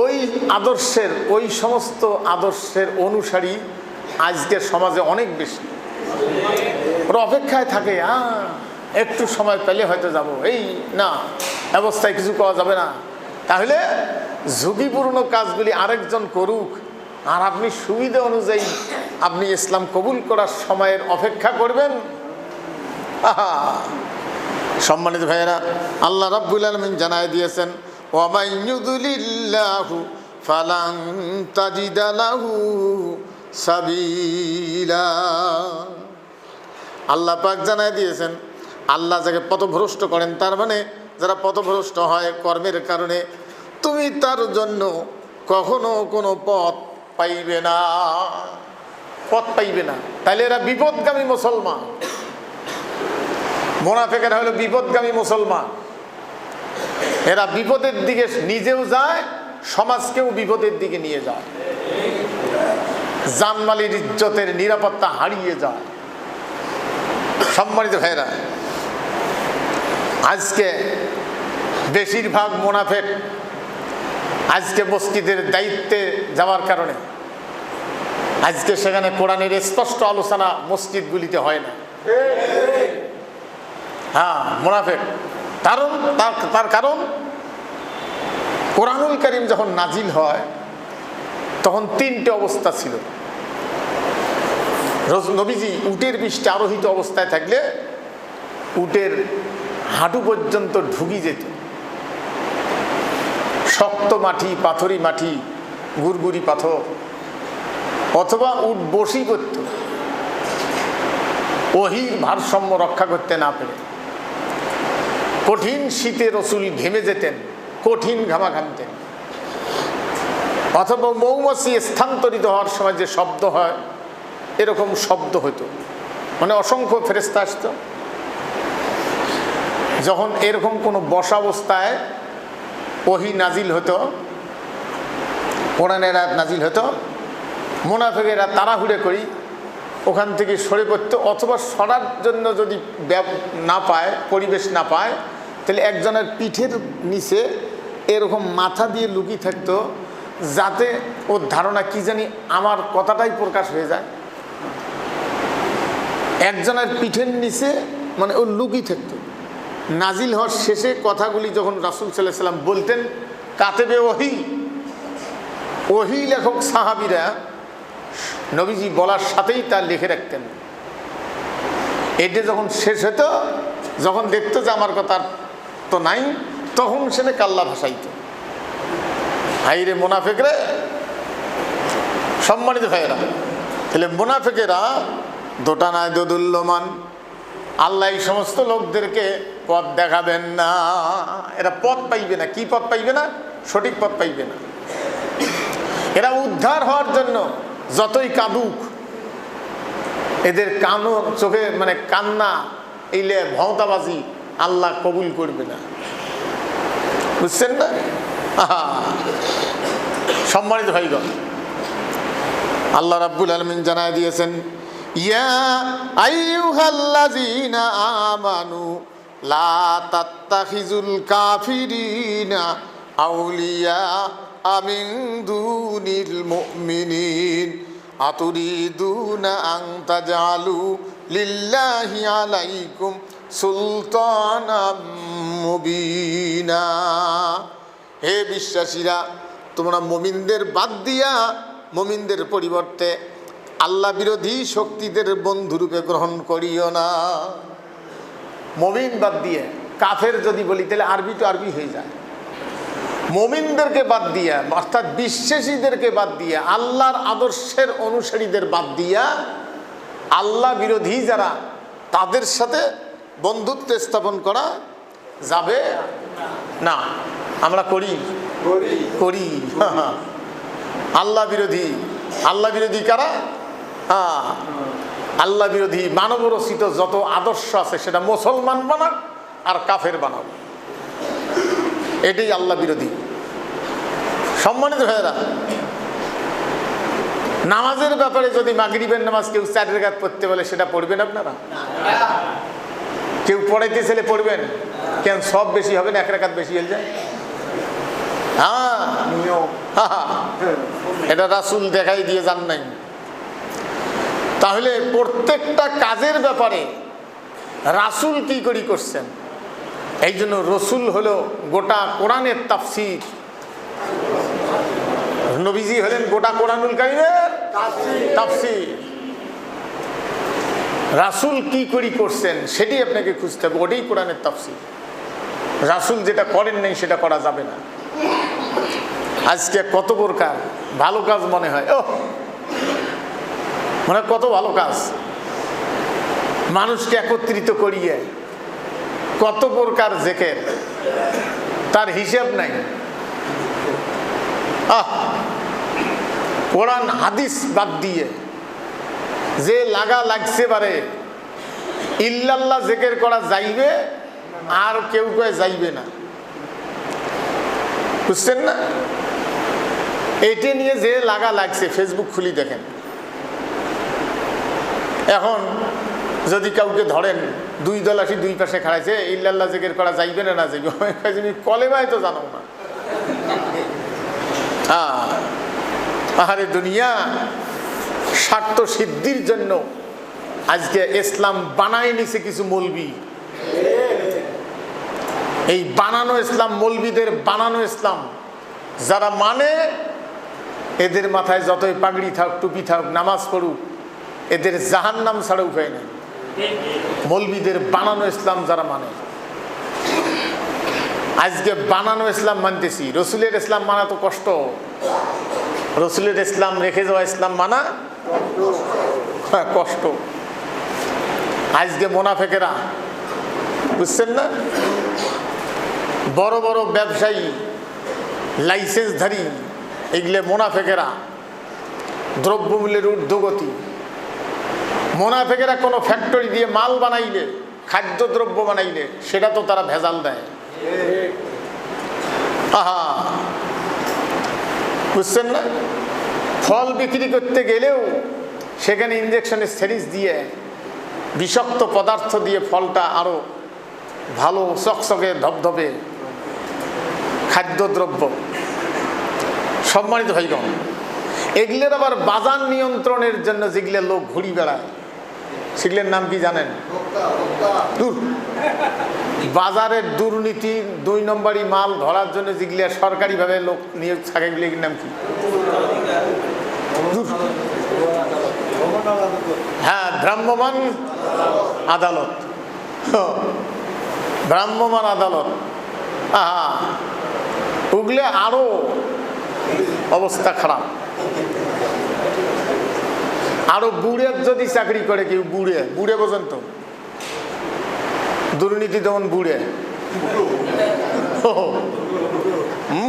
ওই আদর্শের, ওই সমস্ত আদর্শের অনুসারী আজকের সমাজে অনেক বেশি। ওরা অপেক্ষায় থাকে, একটু সময় পেলে হয়তো যাব, এই না অবস্থায় কিছু করা যাবে না। তাহলে ঝুঁকিপূর্ণ কাজগুলি আরেকজন করুক, আর আপনি সুবিধা অনুযায়ী আপনি ইসলাম কবুল করার সময়ের অপেক্ষা করবেন। সম্মানিত ভাইয়েরা, আল্লাহ রাব্বুল আলামিন জানায় দিয়েছেন, ওয়া মান ইউদ্লিল্লাহু ফালান তাজিদা লাহু সাবিলা। আল্লাহ পাক জানায় দিয়েছেন, আল্লাহ যাকে পথভ্রষ্ট করেন, তার মানে যারা পথভ্রষ্ট হয় কর্মের কারণে, তুমি তার জন্য কখনো কোনো পথ পাইবে না, পথ পাইবে না। তাইলে এরা বিপদগামী মুসলমান। মুনাফিকেরা হলো বিপদগামী মুসলমান। এরা বিপদের দিকে নিজেও যায়, সমাজকেও বিপদের দিকে নিয়ে যায়, জানমালের ইজ্জতের নিরাপত্তা হারিয়ে যায়। সম্মানিত ভাইরা, আজকে বেশিরভাগ মুনাফিক আজকে মসজিদের দায়িত্বে যাওয়ার কারণে আজকে সেখানে কোরআনের স্পষ্ট আলোচনা মসজিদগুলিতে হয় না। হ্যাঁ, মুনাফিক। কারণ তার কারণ কোরআনুল কারীম যখন নাজিল হয় তখন তিনটে অবস্থা ছিল। নবীজি উটের পৃষ্ঠে আরোহিত অবস্থায় থাকলে উটের হাঁটু পর্যন্ত ঢুকি যেত, শক্ত মাটি, পাথরি মাটি, গুড়গুড়ি পাথর, অথবা উট বসি করত ওহীর ভারসাম্য রক্ষা করতে না পেরে। কঠিন শীতে রসুল ঘেমে যেতেন, কঠিন ঘামা ঘামতেন। অথবা মৌমাছি স্থানান্তরিত হওয়ার সময় যে শব্দ হয় এরকম শব্দ হতো, মানে অসংখ্য ফেরেশতা আসতো। যখন এরকম কোনো বসা অবস্থায় ওহী নাজিল হতো, কোরআনের আয়াত নাজিল হতো, মুনাফিকেরা তাড়াহুড়ো করি ওখান থেকে সরে পড়তো, অথবা সরার জন্য যদি না পায়, পরিবেশ না পায়, তাহলে একজনের পিঠের নিচে এরকম মাথা দিয়ে লুকিয়ে থাকতো, যাতে ওর ধারণা কি জানি আমার কথাটাই প্রকাশ হয়ে যায়। একজনের পিঠের নিচে মানে ও লুকিয়ে থাকতো। নাজিল হওয়ার শেষে কথাগুলি যখন রাসূল সাল্লাল্লাহু আলাইহি ওয়াসাল্লাম বলতেন, কাতেবে ওহী, ওহী লেখক সাহাবীরা নবীজি বলার সাথেই তা লিখে রাখতেন। এটা যখন শেষ হতো, যখন দেখতো যে আমার কথা তো নাই, তখন সেটা কাল্লা ভাসাইত। হাইরে মুনাফিকরা! সম্মানিত ভাইয়েরা, তাহলে মুনাফিকেরা দোটানায় দোদুল্যমান। আল্লাহ এই সমস্ত লোকদেরকে পথ দেখাবেন না, এরা পথ পাইবে না। কি পথ পাইবে না? সঠিক পথ পাইবে না। এরা উদ্ধার হওয়ার জন্য যতই কাঁদুক, এদের কানো চোখে মানে কান্না, এইলে ভওতাবাজি আল্লাহ কবুল করবে না। বুঝছেন না? সম্মানিত ভাইগণ, আল্লাহ রাব্বুল আলামিন জানায় দিয়েছেন, ইয়া আইয়ুহাল্লাযীনা আমানু লা তাত্তাখিজুল কাফিরিনা আউলিয়া মিন দুনিল মুমিনিন আতুরিদুনা আন তাজআলু লিল্লাহি আলাইকুম সুলতানাম মুবিনা। হে বিশ্বাসীরা, তোমরা মুমিনদের বাদ দিয়া মুমিনদের পরিবর্তে আল্লাহ বিরোধী শক্তিদের বন্ধুরূপে গ্রহণ করিও না। মুমিন বাদ দিয়ে কাফের যদি বলি তাহলে আরবি তো আরবি হয়ে যায়। মুমিনদেরকে বাদ দিয়া অর্থাৎ বিশ্বাসীদেরকে বাদ দিয়া আল্লাহর আদর্শের অনুসারীদের বাদ দিয়া আল্লাহ বিরোধী যারা তাদের সাথে বন্ধুত্ব স্থাপন করা যাবে না। আমরা করি করি আল্লাহ বিরোধী কারা? আল্লাহ বিরোধী মানব রচিত যত আদর্শ আছে সেটা মুসলমান বানাক আর কাফের বানাক, এটাই আল্লাহ বিরোধী। সম্মানিত ভাইয়েরা, নামাজের ব্যাপারে যদি মাগরিবের নামাজ কেউ 4 রাকাত পড়তে বলে সেটা পড়বেন আপনারা? কেউ পড়াইতে ছেলে পড়বেন কেন? সব বেশি হবে না, 1 রাকাত বেশি হয়ে যায়। এটা রাসূল দেখাই দিয়ে যান নাই। তাহলে প্রত্যেকটা কাজের ব্যাপারে রাসূল কি করি করছেন? এই জন্য রসুল হলো গোটা কোরআনের তাফসীর, নবীজি হলেন গোটা কোরআনুল কারীমের তাফসীর। রাসূল কি করি করছেন সেটি আপনাকে খুঁজতে হবে, ওটাই কোরআনের তাফসীর। রাসূল যেটা করেন নাই সেটা করা যাবে না। আজকে কত প্রকার ভালো কাজ মনে হয়, মানে কত ভালো কাজ মানুষকে একত্রিত করিয়ে, কত প্রকার জিকির, তার হিসাব নাই। কোরআন হাদিস বাদ দিয়ে যে লাগছে বারে ইল্লাল্লাহ জিকির করা যাইবে, আর কেউ যাইবে না, বুঝছেন না? এটা নিয়ে যে লাগছে ফেসবুক খুলি দেখেন। এখন যদি কাউকে ধরেন 2 দল আসি 2 পাশে খাড়াইছে, ইল্লাল্লাহ জিকির করা যাইবে না যাইবে, কলেমায় তো জানো না। আহারে দুনিয়া, স্বার্থ সিদ্ধির জন্য আজকে ইসলাম বানায় নিছে কিছু মৌলবি। এই বানানো ইসলাম, মৌলবিদের বানানো ইসলাম যারা মানে, এদের মাথায় যতই পাগড়ি থাক, টুপি থাক, নামাজ পড়ুক, এদের জাহান্নাম ছাড়া উপায় নেই। মৌলবিদের বানানো ইসলাম যারা মানে, আজকে বানানো ইসলাম মানতেছি, রসুলের ইসলাম মানা তো কষ্ট। রসুলের ইসলাম রেখে যাওয়া ইসলাম মানা কষ্ট। আজকে মুনাফিকেরা, বুঝছেন না, বড় বড় ব্যবসায়ী, লাইসেন্সধারী, এগুলো মুনাফিকেরা, দ্রব্যমূল্যের ঊর্ধ্বগতি। মুনাফিকেরা কোনো ফ্যাক্টরি দিয়ে মাল বানাইলে, খাদ্যদ্রব্য বানাইলে সেটা তো তারা ভেজাল দেয়। বুঝছেন না? ফল বিক্রি করতে গেলেও সেখানে ইঞ্জেকশনের সিরিজ দিয়ে, বিষাক্ত পদার্থ দিয়ে ফলটা আরো ভালো চকচকে ধবধবে খাদ্যদ্রব্য। সম্মানিত ভাইগণ, এগুলোর আবার বাজার নিয়ন্ত্রণের জন্য যেগুলো লোক ঘুরি বেড়ায়, সেগুলোর নাম কি জানেন? বাজারের দুর্নীতি, 2 নম্বরই মাল ধরার জন্য যেগুলো সরকারিভাবে লোক নিয়োগ থাকে, এগুলোর নাম কি? হ্যাঁ, ভ্রাম্যমাণ আদালত। ভ্রাম্যমাণ আদালত, ওগুলো আরো অবস্থা খারাপ। আরো বুড়ে যদি চাকরি করে কেউ, বুড়ে বোঝেন তো, দুর্নীতি যেমন বুড়ে,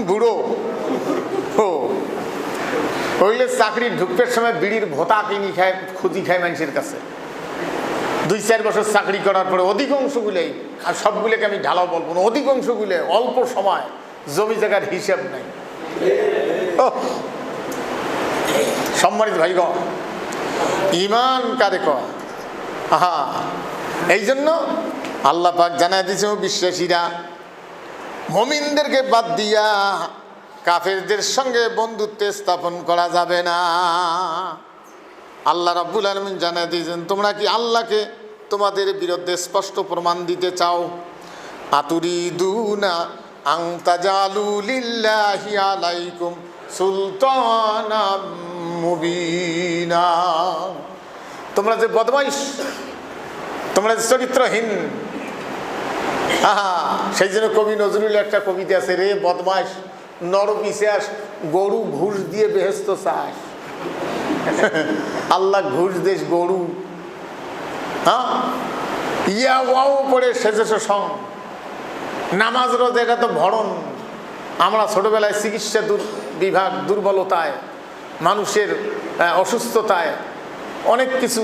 বুড়ো হইলে চাকরি ঢুকবার সময় বিড়ির ভোতা কিনি খায়, খুঁজি খায় মানুষের কাছে। 2-4 বছর চাকরি করার পরে অধিকাংশগুলোই, আর সবগুলোকে আমি ঢালাও বলবো না, অধিকাংশগুলো অল্প সময় জমি জায়গার হিসাব নাই। সম্মানিত ভাইগণ, ইমান কারে কয়? এই জন্য আল্লাহ পাক জানাই দিয়েছে, বিশ্বাসীরা মুমিনদেরকে বাদ দিয়া কাফেরদের সঙ্গে বন্ধুত্ব স্থাপন করা যাবে না। আল্লাহ রাব্বুল আলামিন জানাই দিয়েছেন, তোমরা কি আল্লাহকে তোমাদের বিরুদ্ধে স্পষ্ট প্রমাণ দিতে চাও? আতুরিদুনা আন তাজালু লিল্লাহি আলাইকুম সুলতানাম মুবিনা। তোমরা যে বদমাইশ, তোমরা যে চরিত্রহীন, সেই জন্য কবি নজরুল একটা কবিতা আছে, রে বদমাস নর পিশাচ গরু ঘুষ দিয়ে বেহেস্ত চাস। আল্লাহ ঘুষ দেশ গরু। হ্যাঁ, ইয়া ওয়াও পড়ে সেজেছ সং, নামাজ রোজা এটা তো ভরণ। আমরা ছোটবেলায় চিকিৎসা বিভাগ দুর্বলতায়, মানুষের অসুস্থতায় অনেক কিছু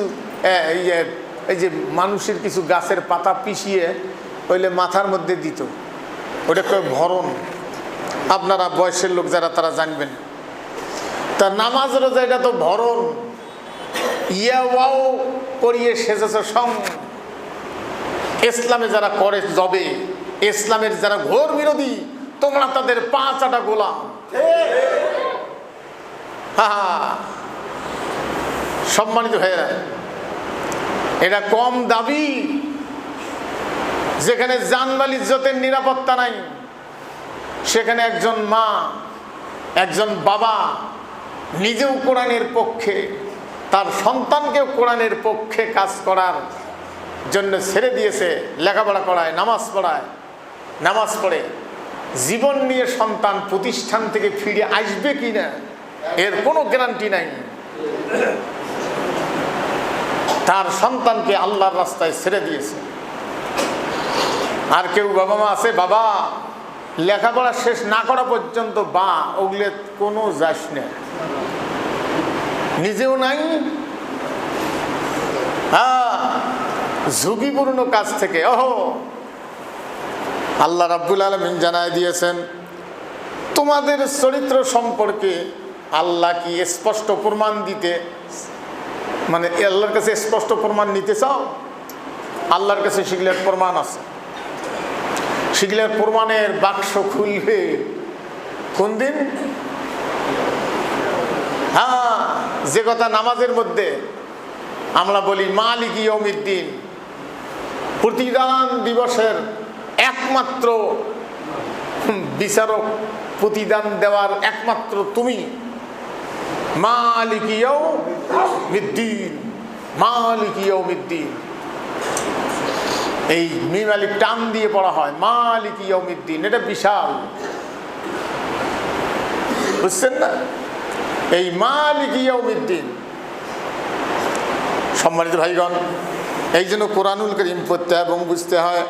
এই যে মানুষের কিছু গাছের পাতা পিষিয়ে হইলে মাথার মধ্যে দিত, ওটা কয় ভরণ। আপনারা বয়সের লোক যারা তারা জানবেন। তা নামাজ রোজা এটা তো ভরণ। ইয়া ওয়াও করিয়ে সেজেছ সং, ইসলামে যারা করে জবে, ইসলামের যারা ঘোর বিরোধী, তোমরা তাদের পাঁচ আটা গোলাম। সম্মানিত ভাইয়েরা, এটা কম দাবি যেখানে জানমাল ইজ্জতের নিরাপত্তা নাই, সেখানে একজন মা, একজন বাবা নিজেও কোরআনের পক্ষে, তার সন্তানকেও কোরআনের পক্ষে কাজ করার জন্য ছেড়ে দিয়েছে। লেখাপড়া করায়, নামাজ পড়ায়, নামাজ পড়ে জীবন নিয়ে সন্তান প্রতিষ্ঠান থেকে ফিরে আসবে কিনা এর কোনো গ্যারান্টি নাই। তার সন্তানকে আল্লাহর রাস্তায় ছেড়ে দিয়েছে। আর কেউ বাবা মা আছে, বাবা লেখাপড়া শেষ না করা পর্যন্ত বা ওগুলো কোনো যাস না, নিজেও নাই। হ্যাঁ, ঝুঁকিপূর্ণ কাজ থেকে আল্লাহ রাব্বুল আলামিন জানায় দিয়েছেন, তোমাদের চরিত্র সম্পর্কে আল্লাহ কি স্পষ্ট প্রমাণ দিতে, মানে আল্লাহর কাছে স্পষ্ট প্রমাণ নিতে চাও? আল্লাহর কাছে সেগুলোর প্রমাণ আছে। সেগুলোর প্রমাণের বাক্স খুলবে কোন দিন? হ্যাঁ, যে কথা নামাজের মধ্যে আমরা বলি মালিক ইয়াউমিদ্দিন, প্রতিদান দিবসের একমাত্র বিচারক, প্রতিদান দেওয়ার একমাত্র তুমি। মালিক ইয়াউমিদ্দিন, মালিক ইয়াউমিদ্দিন, এই মিম আলিফ টান দিয়ে পড়া হয়, মালিক ইয়াউমিদ্দিন। এটা বিশাল, বুঝছেন না? এই মালিক ইয়াউমিদ্দিন। সম্মানিত ভাইগণ, এই জন্য কোরআনুল কারীম পড়তে এবং বুঝতে হয়।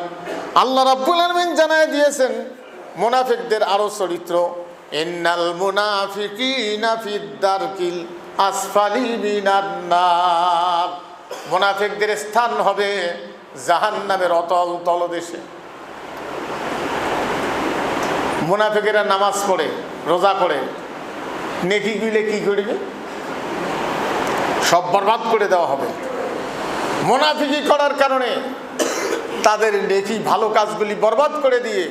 আল্লাহ রাব্বুল আলামিন জানায় দিয়েছেন মুনাফিকদের আরো চরিত্র, ইন্নাল মুনাফিকিনা ফিদ দারকিল আসফালি মিনান নার। মুনাফিকদের স্থান হবে জাহান্নামের অতল তলদেশে। মুনাফিকেরা নামাজ পড়ে, রোজা করে, নেকি গুলে কি করবে? সব বরবাদ করে দেওয়া হবে। মুনাফিকি করার কারণে তাদের নেকি ভালো কাজগুলি বরবাদ করে দিয়ে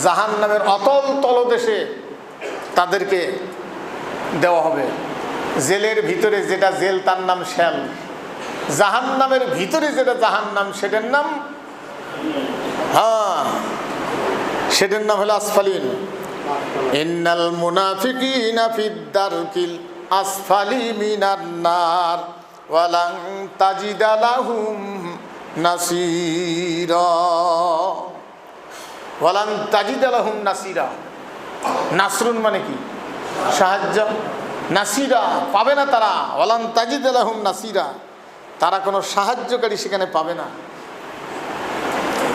জাহান্নামের অতল তলদেশে তাদেরকে দেওয়া হবে। জেলের ভিতরে যেটা জেল তার নাম শ্যাল, জাহান্নামের ভিতরে যেটা জাহান্নাম সেটার নাম, হ্যাঁ, সেটার নাম হলো আসফালিন। ইন্নাল মুনাফিকিনা ফিদ দারকিল আসফালি মিনান নার ওয়ালান তাজিদা লাহুম নাসিরা। ওয়ালান তাজিদা লাহুম নাসিরা। নাসরুন মানে কি? সাহায্য। নাসিরা পাবে না তারা। ওয়ালান তাজিদা লাহুম নাসিরা, তারা কোনো সাহায্যকারী সেখানে পাবে না,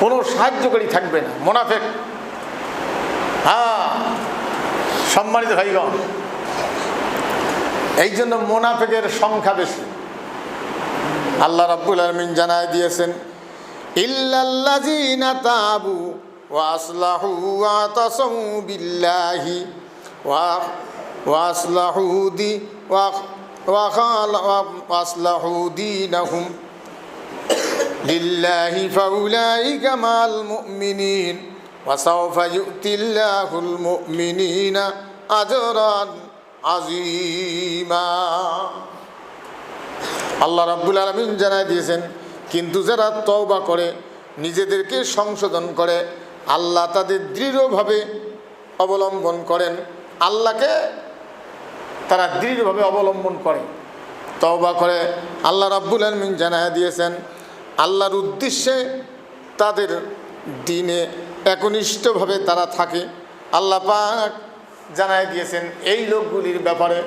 কোনো সাহায্যকারী থাকবে না। মুনাফিক, হ্যাঁ, সম্মানিত ভাইগণ, এই জন্য মুনাফিকের সংখ্যা বেশি। আল্লাহ রাব্বুল আলামিন জানায় দিয়েছেন, ইল্লাল্লাযীনা তাবু ওয়া আসলাহু ওয়া তাসামু বিল্লাহি ওয়া আসলাহু দীনাহুম লিল্লাহি ফাউলাইকা মাল মুমিনিন ওয়া সাওফা ইউতিল্লাহুল মুমিনিনা আজরান আজিমা। আল্লাহ রাব্বুল আলামিন জানায় দিয়েছেন, কিন্তু যারা তওবা করে, নিজেদেরকে সংশোধন করে, আল্লাহ তাদের দৃঢ়ভাবে অবলম্বন করেন, আল্লাহকে তারা দৃঢ়ভাবে অবলম্বন করে, তওবা করে, আল্লাহ রাব্বুল আলামিন জানায় দিয়েছেন আল্লাহর উদ্দেশ্যে তাদের দিনে একনিষ্ঠভাবে তারা থাকে। আল্লাহ পাক জানায় দিয়েছেন এই লোকগুলির ব্যাপারে,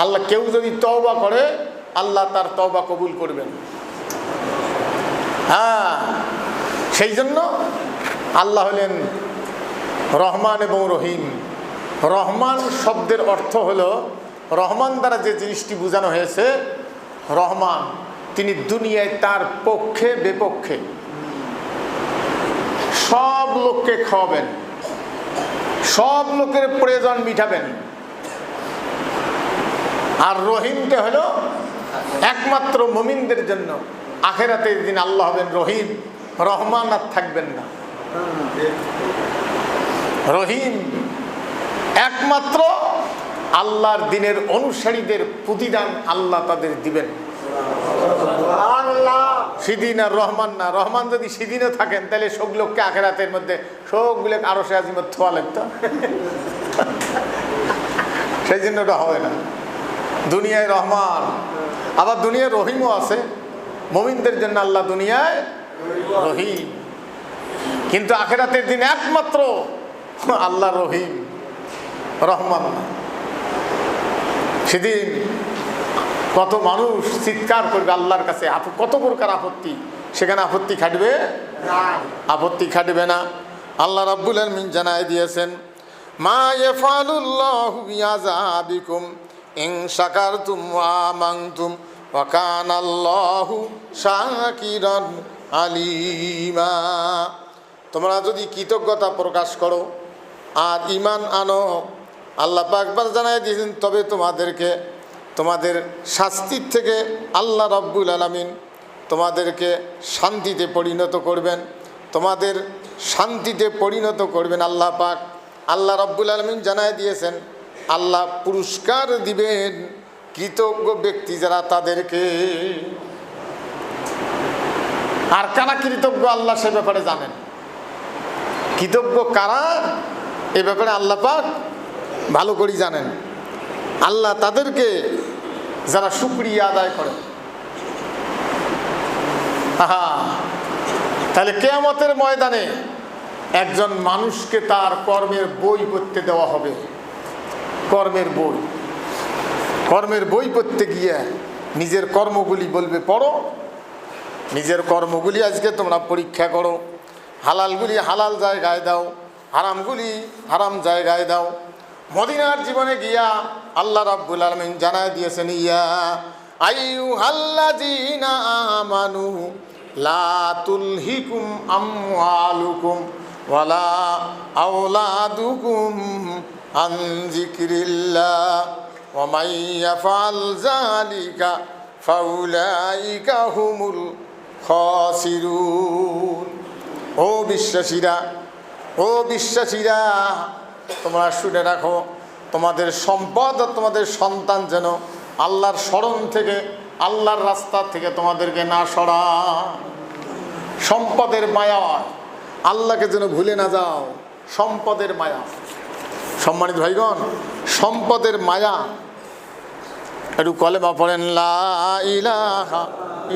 আল্লাহ কেউ যদি তওবা করে আল্লাহ তার তওবা কবুল করবেন। হ্যাঁ, সেই জন্য আল্লাহ হলেন রহমান এবং রহিম। রহমান শব্দের অর্থ হলো, রহমান দ্বারা যে জিনিসটি বোঝানো হয়েছে, রহমান তিনি দুনিয়ায় তার পক্ষে বিপক্ষে সব লোককে খাওয়াবেন, সব লোকের প্রয়োজন মিটাবেন। আর রহিমটা হলো একমাত্র মুমিনদের জন্য। আখিরাতের দিন আল্লাহ হবেন রহিম, রহমান আর থাকবেন না। রহিম একমাত্র আল্লাহর দিনের অনুসারীদের প্রতিদান আল্লাহ তাদের দিবেন। সেদিন আর রহমান না। রহমান যদি সেদিনও থাকেন তাহলে সব লোককে আখিরাতের মধ্যে সবগুলো আরশে আজিমত থোয়া লাগতো। সেই জন্য ওটা হবে না। দুনিয়ায় রহমান, আবার দুনিয়ায় রহিমও আছে। মুমিনদের জন্য আল্লাহ দুনিয়ায় রহিম, কিন্তু আখিরাতের দিন একমাত্র আল্লাহ রহিম, রহমান না। সেদিন কত মানুষ চিৎকার করবে আল্লাহর কাছে, কত প্রকার আপত্তি, সেখানে আপত্তি খাটবে আপত্তি খাটবে না। আল্লাহ রাব্বুল আলামিন জানায় দিয়েছেন, মা ইয়াফালুল্লাহু বিআযাবিকুম ইন শাকারতুম ওয়া আমানতুম ওয়া কানাল্লাহু শাকিরান আলিমা। তোমরা যদি কৃতজ্ঞতা প্রকাশ করো আর ঈমান আনো, আল্লাহ পাক জানায় দিয়েছেন, তবে তোমাদেরকে তোমাদের শাস্তির থেকে আল্লাহ রাব্বুল আলামিন তোমাদেরকে শান্তিতে পরিণত করবেন, তোমাদের শান্তিতে পরিণত করবেন আল্লাহ পাক। আল্লাহ রাব্বুল আলামিন জানায় দিয়েছেন, আল্লাহ পুরস্কার দিবেন কৃতজ্ঞ ব্যক্তি যারা তাদেরকে। আর কারা কৃতজ্ঞ আল্লাহ সে ব্যাপারে জানেন। কৃতজ্ঞ কারা এ ব্যাপারে আল্লাহ পাক ভালো করে জানেন। আল্লাহ তাদেরকে যারা শুকরিয়া আদায় করে। তাহলে কিয়ামতের ময়দানে একজন মানুষকে তার কর্মের বই পড়তে দেওয়া হবে। কর্মের বই পড়তে গিয়ে নিজের কর্মগুলি বলবে পড়ো, নিজের কর্মগুলি আজকে তোমরা পরীক্ষা করো, হালালগুলি হালাল জায়গায় দাও, হারামগুলি হারাম জায়গায় দাও। মদিনার জীবনে গিয়া আল্লাহ রাব্বুল আলামিন জানায় দিয়েছেন, ইয়া আইয়ুহাল্লাযীনা আমানু লা তুলহিকুম আমওয়ালুকুম ওয়ালা আওলাদুকুম আন যিকরিল্লাহ ওয়া মান ইয়াফআল যালিকা ফাউলাইকা হুমুল খাসিরুন। ও বিশ্বাসীরা, তোমরা শুনে রাখো, তোমাদের সম্পদ আর তোমাদের সন্তান যেন আল্লাহর স্মরণ থেকে, আল্লাহর রাস্তা থেকে তোমাদেরকে না সরায়। সম্পদের মায়া, আল্লাহকে যেন ভুলে না যাও। সম্পদের মায়া, সম্মানিত ভাইগণ, সম্পদের মায়া। একটু কলেমা পড়েন, লা ইলাহা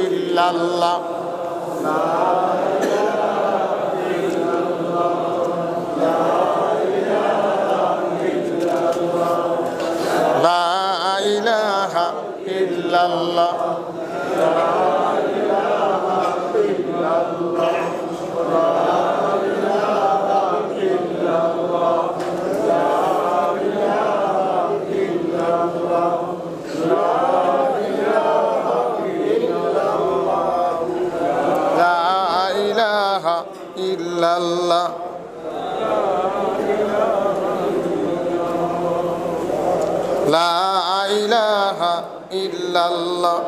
ইল্লাল্লাহ। লা ইলাহা ইল্লাল্লাহ। ইল্লাল্লাহ। লা ইলাহা ইল্লাল্লাহ।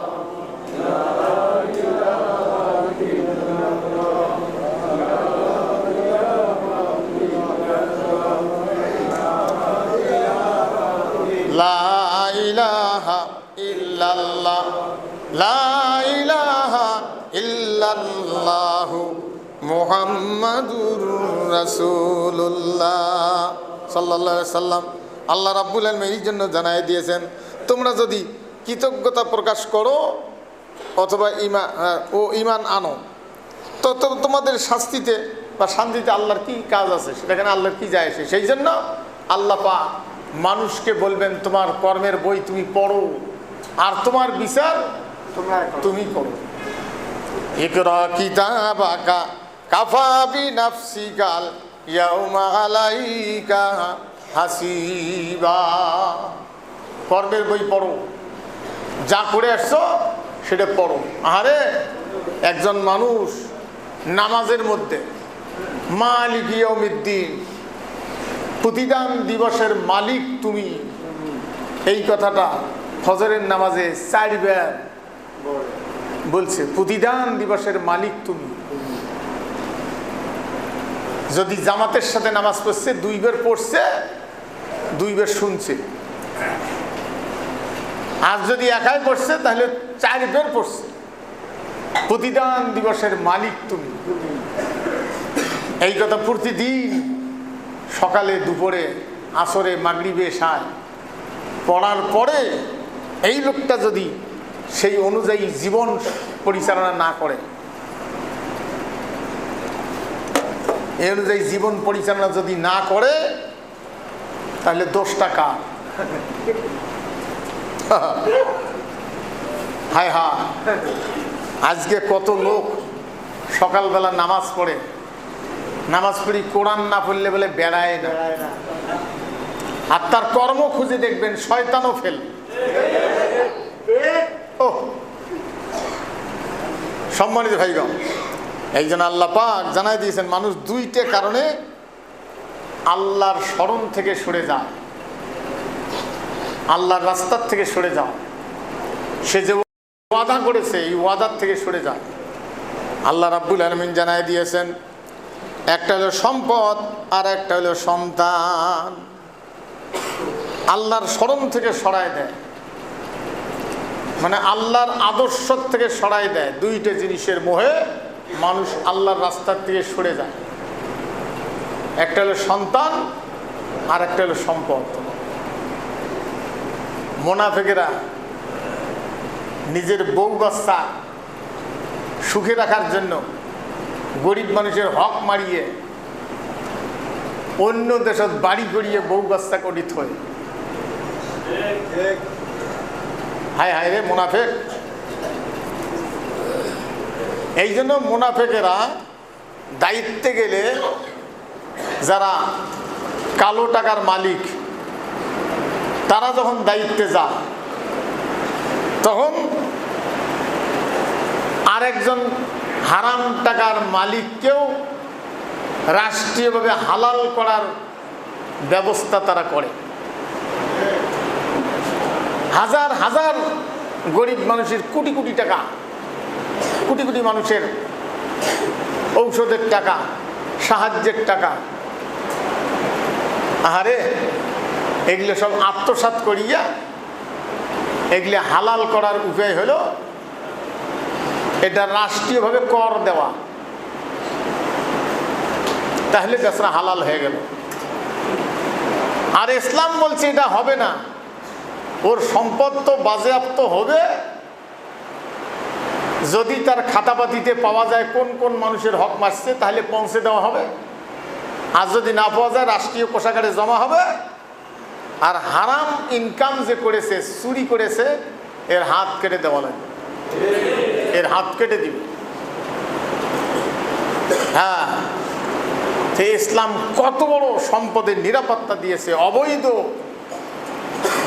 লা ইলাহা ইল্লাল্লাহ। লা ইলাহা ইল্লাল্লাহু মুহাম্মাদুর রাসূলুল্লাহ সাল্লাল্লাহু আলাইহি সাল্লাম। আল্লাহ রাব্বুল আলামিন এই জন্য জানায় দিয়েছেন, তোমরা যদি কৃতজ্ঞতা প্রকাশ করো অথবা ঈমান আনো, তো তোমাদের শাস্তিতে বা শান্তিতে আল্লাহর কি কাজ আছে, সেখানে আল্লাহর কি যায় আসে? সেই জন্য আল্লাহ পাক মানুষকে বলবেন তোমার কর্মের বই তুমি পড়ো আর তোমার বিচার তুমি করো। ইকরা কিতাবাকা কাফা বিনাফসিকাল ইয়াউমা আলাইকা হাসিবা। কর্মের বই পড়ো, যা করে আসছো সেটা পড়ো। আরে একজন মানুষ নামাজের মধ্যে মালিক ইয়াউমিদ্দিন, প্রতিদান দিবসের মালিক তুমি, এই কথাটা ফজরের নামাজে 4 বার বলছে, প্রতিদান দিবসের মালিক তুমি। যদি জামাতের সাথে নামাজ পড়ছে 2 বার পড়ছে, 2 বার শুনছে। আর যদি একাই পড়ছে তাহলে 4 বার পড়ছে, প্রতিদান দিবসের মালিক তুমি। এই কথা প্রতিদিন সকালে, দুপুরে, আসরে, মাগরিবে, এশায় পড়ার পরে এই লোকটা যদি সেই অনুযায়ী জীবন পরিচালনা না করে, এই অনুযায়ী জীবন পরিচালনা যদি না করে, তাহলে দোষটা কার? হায় হায়, আজকে কত লোক সকালবেলা নামাজ পড়ে, নামাজ পড়ি কোরআন না পড়লে বলে বেড়ায় না, আর তার কর্ম খুঁজে দেখবেন শয়তানও ফেল। ও সম্মানিত ভাইগণ, এই জন্য আল্লাহ পাক জানাই দিয়েছেন মানুষ 2টা কারণে আল্লাহর স্মরণ থেকে সরে যায়, আল্লাহর রাস্তার থেকে সরে যায়। সে যে ওয়াদা করেছে এই ওয়াদার থেকে সরে যায়। আল্লাহ রাব্বুল আলামিন জানাই দিয়েছেন, একটা হলো সম্পদ আর একটা হলো সন্তান। আল্লাহর স্মরণ থেকে সরায় দেয়, মানে আল্লাহর আদর্শ থেকে সরায় দেয়। 2টা জিনিসের মোহে মানুষ আল্লাহর রাস্তার থেকে সরে যায়। একটা হলো সন্তান আর একটা হলো সম্পদ। মুনাফিকেরা নিজের বউ বাচ্চা সুখে রাখার জন্য গরিব মানুষের হক মারিয়ে অন্য দেশত বাড়ি করিয়ে বউ বাচ্চা করি থয়। হায় হায় রে মুনাফিক। এই জন্য মুনাফিকেরা দায়িত্বে গেলে, যারা কালো টাকার মালিক তারা যখন দায়িত্বে যায়, তখন আরেকজন হারাম টাকার মালিককেও রাষ্ট্রীয়ভাবে হালাল করার ব্যবস্থা তারা করে। হাজার হাজার গরিব মানুষের কোটি কোটি টাকা, কোটি কোটি মানুষের ঔষধের টাকা, সাহায্যের টাকা, আহারে এগুলো সব আত্মসাৎ করিয়া এগুলো হালাল করার উপায় হলো এটা রাষ্ট্রীয়ভাবে কর দেওয়া। তাহলে বেচরা হালাল হয়ে গেল। আর ইসলাম বলছে এটা হবে না, ওর সম্পদ তো বাজেয়াপ্ত হবে যদি তার খাতাপাতিতে পাওয়া যায় কোন কোন মানুষের হক মারছে, তাহলে পৌঁছে দেওয়া হবে। আর যদি না পাওয়া যায় রাষ্ট্রীয় কোষাগারে জমা হবে। আর হারাম ইনকাম যে করেছে, চুরি করেছে, এর হাত কেটে দেওয়া লাগবে, এর হাত কেটে দিবে। হ্যাঁ, ইসলাম কত বড় সম্পদের নিরাপত্তা দিয়েছে। অবৈধ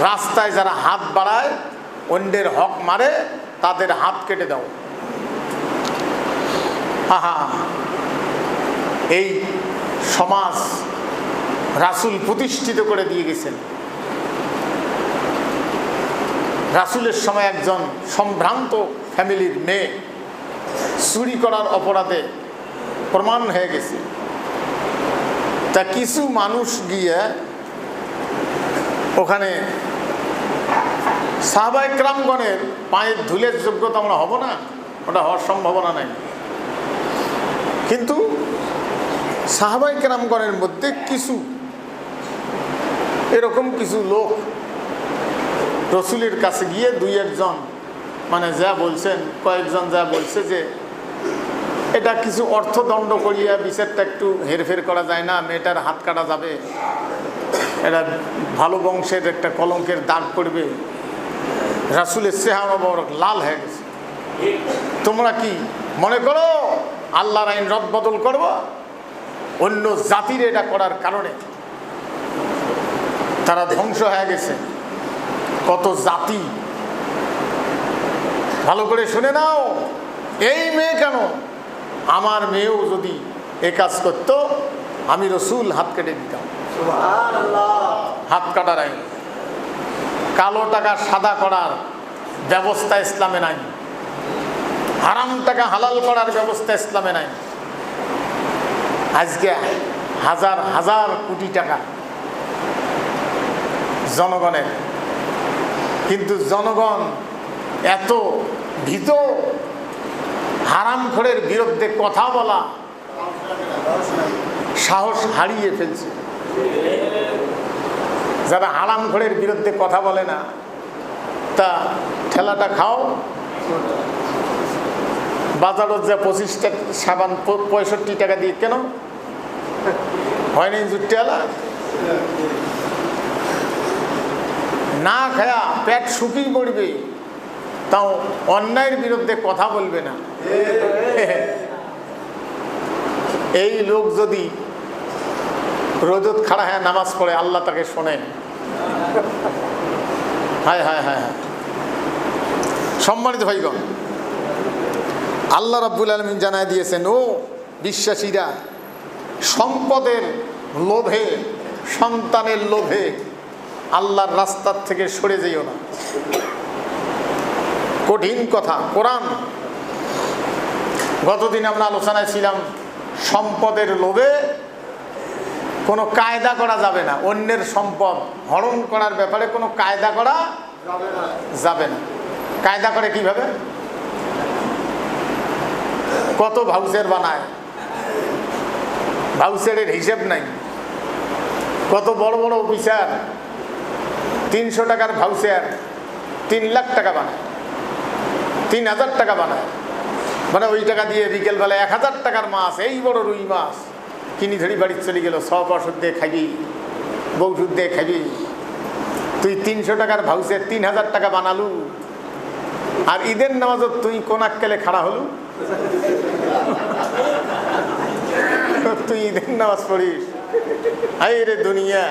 রাস্তায় যারা হাত বাড়ায়, অন্যের হক মারে, তাদের হাত কেটে দাও। আহা, এই সমাজ রাসূল প্রতিষ্ঠিত করে দিয়ে গেছেন। রাসূলের সময় একজন সম্ভ্রান্ত ফ্যামিলির মেয়ে চুরি করার অপরাধে প্রমাণ হয়ে গেছে। তা কিছু মানুষ গিয়ে ওখানে সাহাবায়ে কেরামগণের পায়ের ধুলের যোগ্যতা আমরা হব না, ওটা হওয়ার সম্ভাবনা নাই। কিন্তু সাহাবায়ে কেরামগণের মধ্যে কিছু এরকম কিছু লোক রসুলের কাছে গিয়ে 2-1 জন মানে যা বলছেন, কয়েকজন যা বলছে যে এটা কিছু অর্থদণ্ড করিয়া বিচারটা একটু হেরফের করা যায় না? মেয়েটার হাত কাটা যাবে, এটা ভালো বংশের একটা কলঙ্কের দাগ পড়বে, রাসূলের চেহারা মোবারক লাল হয়ে গেছে। তোমরা কি মনে করো আল্লাহর আইন রদবদল করব? অন্য জাতির এটা করার কারণে তারা ধ্বংস হয়ে গেছে। কত জাতি, ভালো করে শুনে নাও। এই মেয়ে কেন, আমার মেয়েও যদি এ কাজ করত, আমি রসুল হাত কেটে দিতাম। হাত কাটার আইন, কালো টাকা সাদা করার ব্যবস্থা ইসলামে নাই, হারাম টাকা হালাল করার ব্যবস্থা ইসলামে নাই। আজকে হাজার হাজার কোটি টাকা জনগণের, কিন্তু জনগণ এত ভীত, হারামখোরের বিরুদ্ধে কথা বলা সাহস হারিয়ে ফেলছে। যারা হারামখোরের বিরুদ্ধে কথা বলে না, তা ঠেলাটা খাও। বাজারত যা 25 টাকা সাবান 65 টাকা দিয়ে কেন হয়নি? জুটেলা না খায়া পেট শুকিয়ে পড়বে, তাও অন্যায়ের বিরুদ্ধে কথা বলবে না। এই লোক যদি রোজত খাড়া হ্যাঁ নামাজ পড়ে, আল্লাহ তাকে শোনেন। হায় হায় হায় হায়। সম্মানিত ভাইগণ, আল্লাহ রাব্বুল আলামিন জানায় দিয়েছেন, ও বিশ্বাসীরা, সম্পদের লোভে, সন্তানের লোভে আল্লাহর রাস্তার থেকে সরে যেও না। কঠিন কথা, কোরআন। গতদিন আমরা আলোচনায় ছিলাম, সম্পদের লোভে কোনো কায়দা করা যাবে না। অন্যের সম্পদ হরণ করার ব্যাপারে কোনো কায়দা করা যাবে না। কায়দা করে কিভাবে? কত ভাউচার বানায়, ভাউচারের হিসেব নাই। কত বড় বড় অফিসার 300 টাকার ভাউচার 3 লাখ টাকা বানায়, 3000 টাকা বানায়। মানে ওই টাকা দিয়ে বিকেলবেলা 1000 টাকার মাছ, এই বড় রুই মাছ কিনি ধরি বাড়ি চলে গেল। সব ওষুধ দিয়ে খাবি, বৌষুধ দিয়ে খাবি। তুই 300 টাকার ভাউচার 3000 টাকা বানালু, আর ঈদের নামাজত তুই কোন আক্কেলে খাড়া হলু? তুই ঈদের নামাজ পড়িস? হাই রে দুনিয়া।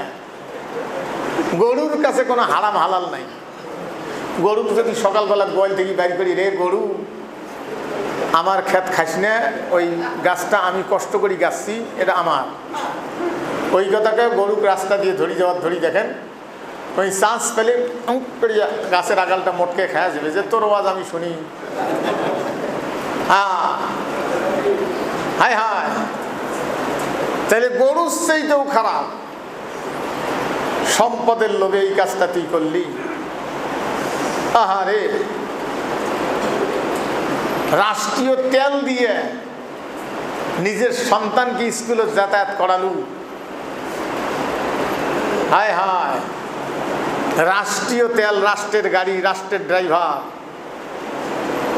গরুর কাছে কোনো হারাম হালাল নাই। গরু যদি সকালবেলা গোয়াল থেকে বাইর করি, রে গরু আমার ক্ষেত খাস না, ওই গাছটা আমি কষ্ট করি গাছছি, এটা আমার, ওই কথাকে গরু রাস্তা দিয়ে ধরি যাওয়ার ধরি দেখেন, ওই চান্স পেলে করিয়া গাছের আগালটা মোটকে খাওয়া যাবে, যে তোর আওয়াজ আমি শুনি। হ্যাঁ হায় হায়। তাহলে গরুর চাইতেও খারাপ সম্পদের লোভে এই কাজটা তুই করলি। আহারে, রাষ্ট্রীয় তেল দিয়ে নিজের সন্তানকে স্কুলে যাতায়াত করালু। হায় হায়, রাষ্ট্রীয় তেল, রাষ্ট্রের গাড়ি, রাষ্ট্রের ড্রাইভার,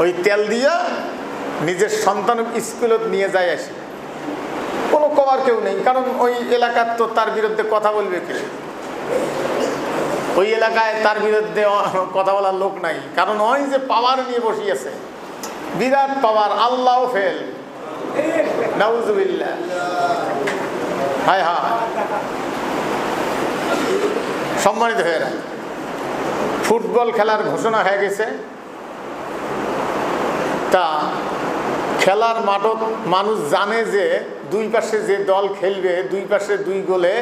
ওই তেল দিয়ে নিজের সন্তান স্কুলে নিয়ে যায় আসে। কোনো কবার কেউ নেই, কারণ ওই এলাকার তো তার বিরুদ্ধে কথা বলবে কে? ওই এলাকায় তার বিরুদ্ধে কথা বলার লোক নাই, কারণ ওই যে পাওয়ার নিয়ে বসিয়েছে, বিরাট পাওয়ার, আল্লাহ ফেল, নাউজুবিল্লাহ। হায় হায়। সম্মানিত ভাইয়েরা, ফুটবল খেলার ঘোষণা হয়ে গেছে। তা খেলার মাঠত মানুষ জানে যে দুই পাশে যে দল খেলবে, দুই পাশে 2 গোলে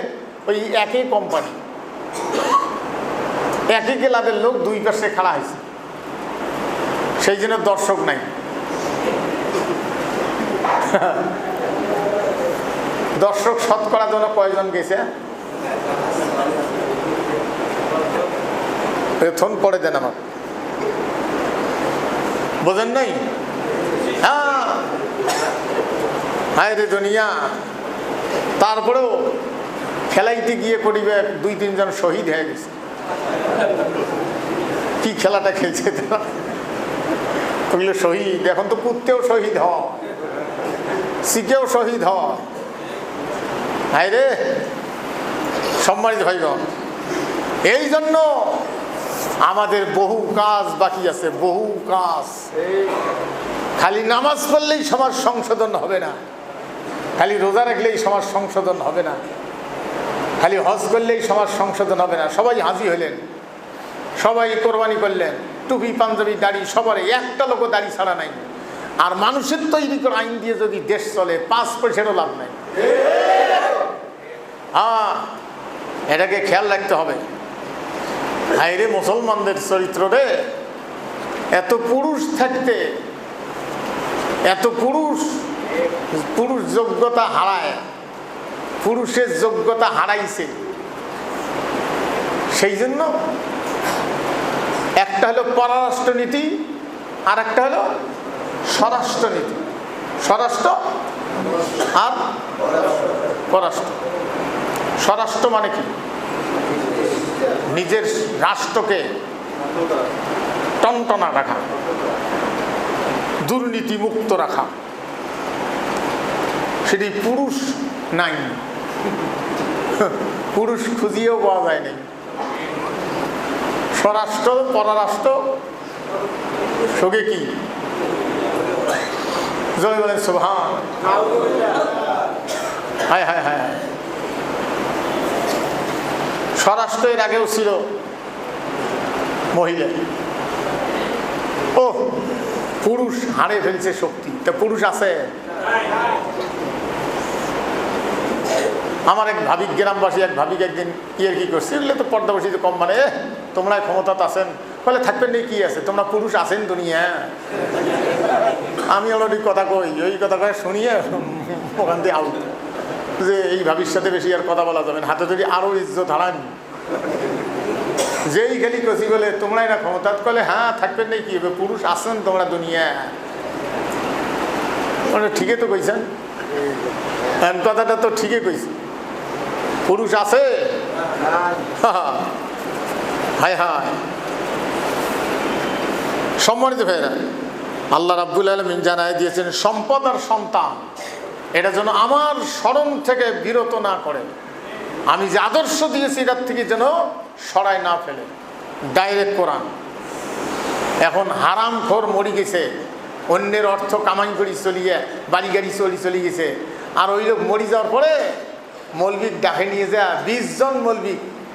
ওই একই কোম্পানি, একই ক্লাবের লোক 2 পাশে খেলা হয়েছে, সেই জন্য দর্শক নাই। দর্শক শতকরা জন্য কয়জন গেছে? বেতন পড়ে দেন আমার, বোঝেন নাই? হ্যাঁ, হায় রে দুনিয়া। তারপরেও খেলাইতে গিয়ে করিবে 2-3 জন শহীদ হয়ে গেছে। কি খেলাটা খেলছে তারা, ওগুলো শহীদ। এখন তো পুত্রেও শহীদ হয়, শিখেও শহীদ হয়। হায় রে সম্মানিত ভাইগণ, এই জন্য আমাদের বহু কাজ বাকি আছে, বহু কাজ। খালি নামাজ পড়লেই সমাজ সংশোধন হবে না, খালি রোজা রাখলেই সমাজ সংশোধন হবে না, খালি হজ করলেই সমাজ সংশোধন হবে না। সবাই হাজি হলেন, সবাই কোরবানি করলেন, টুপি পাঞ্জাবি দাড়ি সবারই, একটা লোকও দাড়ি ছাড়া নাই। আর মানুষের তৈরি করা আইন দিয়ে যদি দেশ চলে 5 পয়সারও লাভ নাই। হ্যাঁ, এটাকে খেয়াল রাখতে হবে। হায়রে মুসলমানদের চরিত্র রে, এত পুরুষ থাকতে এত পুরুষ যোগ্যতা হারায়, পুরুষের যোগ্যতা হারাইছে। সেই জন্য একটা হলো পররাষ্ট্রনীতি, আর একটা হলো স্বরাষ্ট্রনীতি। স্বরাষ্ট্র আর পররাষ্ট্র। স্বরাষ্ট্র মানে কি? নিজের রাষ্ট্রকে টনটনা রাখা, দুর্নীতি মুক্ত রাখা। সেটি পুরুষ নাই, পুরুষ খুঁজিয়েও পাওয়া যায় নাই। স্বরাষ্ট্র পররাষ্ট্র সঙ্গে কি জয় বলেন সুবহান। হায় হায় হায়। স্বরাষ্ট্রের আগেও ছিল মহিলা। ও পুরুষ হারে ফেলছে শক্তি, তা পুরুষ আছে। আমার এক ভাবি, গ্রামবাসী এক ভাবিকে একদিন কি করছে, এগুলো তো পর্দাবাসী কম, মানে তোমরা ক্ষমতা আছেন, বলে থাকবেন নেই কি আছে, তোমরা পুরুষ আছেন দুনিয়া। আমি অলরেডি কথা কই, ওই কথা কয়ে শুনিয়ে ওখান দিয়ে আউট, যে এই ভাবির সাথে বেশি আর কথা বলা যাবে না, হাতে যদি আরো ইজ্জত হারান। যেই খালি কষি বলে তোমরা এরা ক্ষমতা, বলে হ্যাঁ থাকবেন নেই কি হবে, পুরুষ আছেন তোমরা দুনিয়া। ঠিকই তো কইছেন, কথাটা তো ঠিকই কইছে, পুরুষ আছে। হায় হায়। সম্মানিত ভাইরা, আল্লাহ রাব্বুল আলামিন জানায় দিয়েছেন সম্পদ আর সন্তান এটা যেন আমার স্মরণ থেকে বিরত না করে, আমি যে আদর্শ দিয়েছি এটার থেকে যেন সরায় না ফেলে। ডাইরেক্ট কোরআন। এখন হারামখোর মরি গেছে, অন্যের অর্থ কামাই করি চলিয়ে, বাড়ি গাড়ি চলি গেছে। আর ওই লোক মরি যাওয়ার পরে মৌলবিক ডাকে নিয়ে যা 20 জন মৌলবি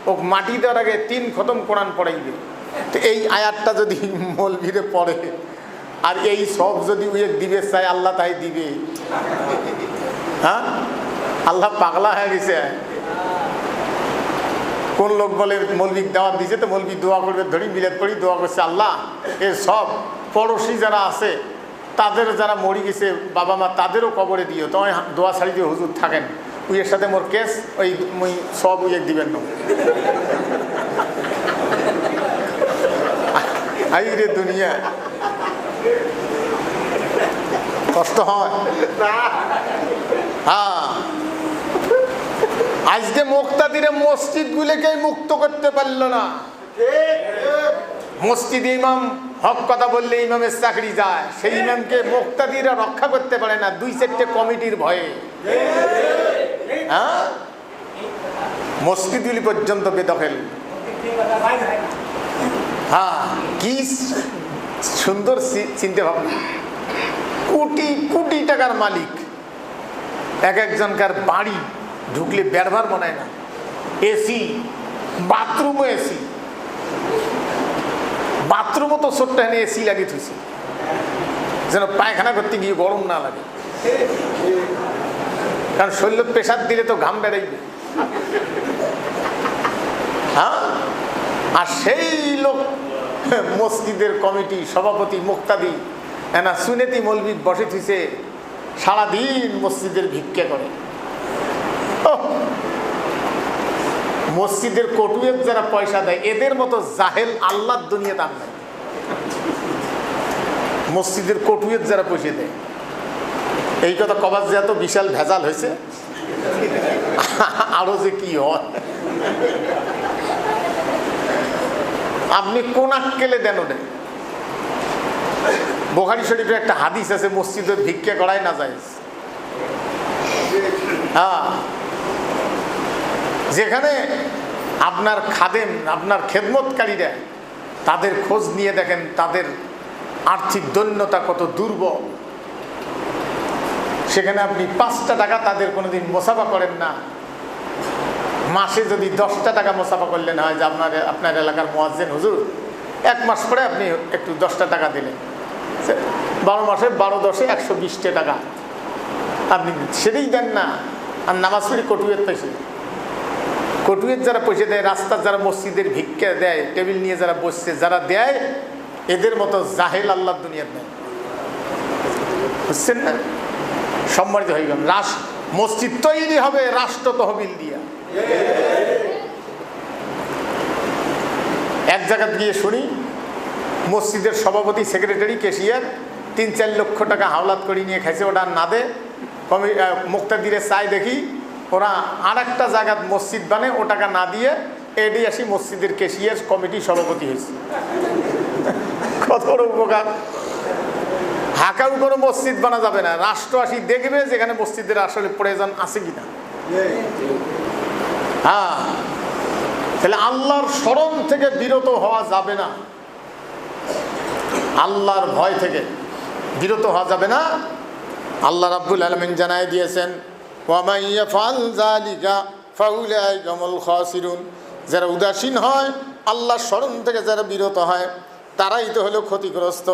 ও মাটি দেওয়ার আগে 3 খতম কোরআন পড়াইবে। তো এই আয়াতটা যদি মৌলবিরে পড়ে আর এই সব যদি উয়ে দিবে চাই, আল্লাহ তাই দিবে। হ্যাঁ, আল্লাহ পাগলা হয়ে গেছে। কোন লোক বলে মৌলবিক দাওয়াত দিছে, তো মৌলবি দোয়া করবে, ধরি মিলাদ পড়ি দোয়া করছে, আল্লাহ এ সব পড়োশি যারা আছে তাদের যারা মরি গেছে বাবা মা, তাদেরও কবরে দিও। তো দোয়া ছাড়ি দিয়ে হুজুর থাকেন, উইয়ের সাথে মোর কেস, ওই সব উইয়ে দিবেন না। আই রে দুনিয়া, কষ্ট হয়। হ্যাঁ, আজকে মুক্তাদিরে মসজিদ গুলিকেই মুক্ত করতে পারল না। মসজিদে ইমাম হক কথা বললে ইমামের চাকরি যায়, সেই ইমামকে মুক্তাদিরা রক্ষা করতে পারে না 2-4টে কমিটির ভয়ে। হ্যাঁ, মসজিদগুলি পর্যন্ত বেদখল। হ্যাঁ, কি সুন্দর চিন্তা ভাবনা। কোটি কোটি টাকার মালিক, এক একজনকার বাড়ি ঢুকলে ব্যবহার বানায় না, এসি, বাথরুমও এসি, বাথরুমও তো ছোট্ট এনে এসি লাগিয়ে থুইছে যেন পায়খানা করতে গিয়ে গরম না লাগে। কারণ শরীর প্রেসার দিলে তো ঘাম বেড়াইবে। হ্যাঁ, আর সেই লোক মসজিদের কমিটি সভাপতি মুক্তাদি এনা সুনেতি মৌলবি বসে থুইছে, সারাদিন মসজিদের ভিক্ষা করে। মসজিদের কটুয়ের যারা পয়সা দেয় এদের মতো জাহেল আল্লাহর দুনিয়াতে আর নাই। মসজিদের কটুয়ের যারা পয়সা দেয়, এই কথা কবার যে এত বিশাল ভেজাল হয়েছে, আরো যে কি হয়। আপনি কোন আক্কেলে দেন ওটা? বুখারী শরীফে একটা হাদিস আছে, মসজিদের ভিক্ষা করাই না যায়। হ্যাঁ, যেখানে আপনার খাদেম, আপনার খেদমতকারীরা, তাদের খোঁজ নিয়ে দেখেন তাদের আর্থিক দৈন্যতা কত দুর্বল। সেখানে আপনি 5টা টাকা তাদের কোনোদিন মোসাফা করেন না। মাসে যদি 10টা টাকা মোসাফা করলেন হয় যে আপনার এলাকার মুয়াজ্জিন হুজুর 1 মাস পরে আপনি একটু 10টা টাকা দিলেন, 12 মাসে 12×10 120টা টাকা আপনি সেটাই দেন না। আর নামাজ পড়ি কটুয়ের পয়সা, কটুয়ের যারা পয়সা দেয়, রাস্তার যারা মসজিদের ভিক্ষা দেয়, টেবিল নিয়ে যারা বসছে যারা দেয়, এদের মতো জাহেল আল্লাহর দুনিয়ার নেই, বুঝছেন না? সম্মানিত হয়ে গেল। মসজিদ তৈরি হবে রাষ্ট্র তহবিল দিয়া। এক জায়গা গিয়ে শুনি মসজিদের সভাপতি, সেক্রেটারি, ক্যাশিয়ার 3-4 লক্ষ টাকা হাওলাত করে নিয়ে খাইছে, ওটা না দে মুক্তাদিরে চাই দেখি ওরা আর একটা জায়গায় মসজিদ বানে, ও টাকা না দিয়ে এডি আসি মসজিদের ক্যাশিয়ার কমিটি সভাপতি হয়েছে। কত বড় উপকার! হাকাউ কোনো মসজিদ বানা যাবে না, রাষ্ট্র আসি দেখবে যেখানে মসজিদের আসলে প্রয়োজন আছে কিনা। হ্যাঁ, তাহলে আল্লাহর স্মরণ থেকে বিরত হওয়া যাবে না, আল্লাহর ভয় থেকে বিরত হওয়া যাবে না। আল্লাহ রাব্বুল আলামিন জানাই দিয়েছেন, ওয়া মান ইয়াফআল যালিকা ফাউলাইকা হুমুল খাসিরুন। যারা উদাসীন হয়, আল্লাহর স্মরণ থেকে যারা বিরত হয়, তারাই তো হলো ক্ষতিগ্রস্ত।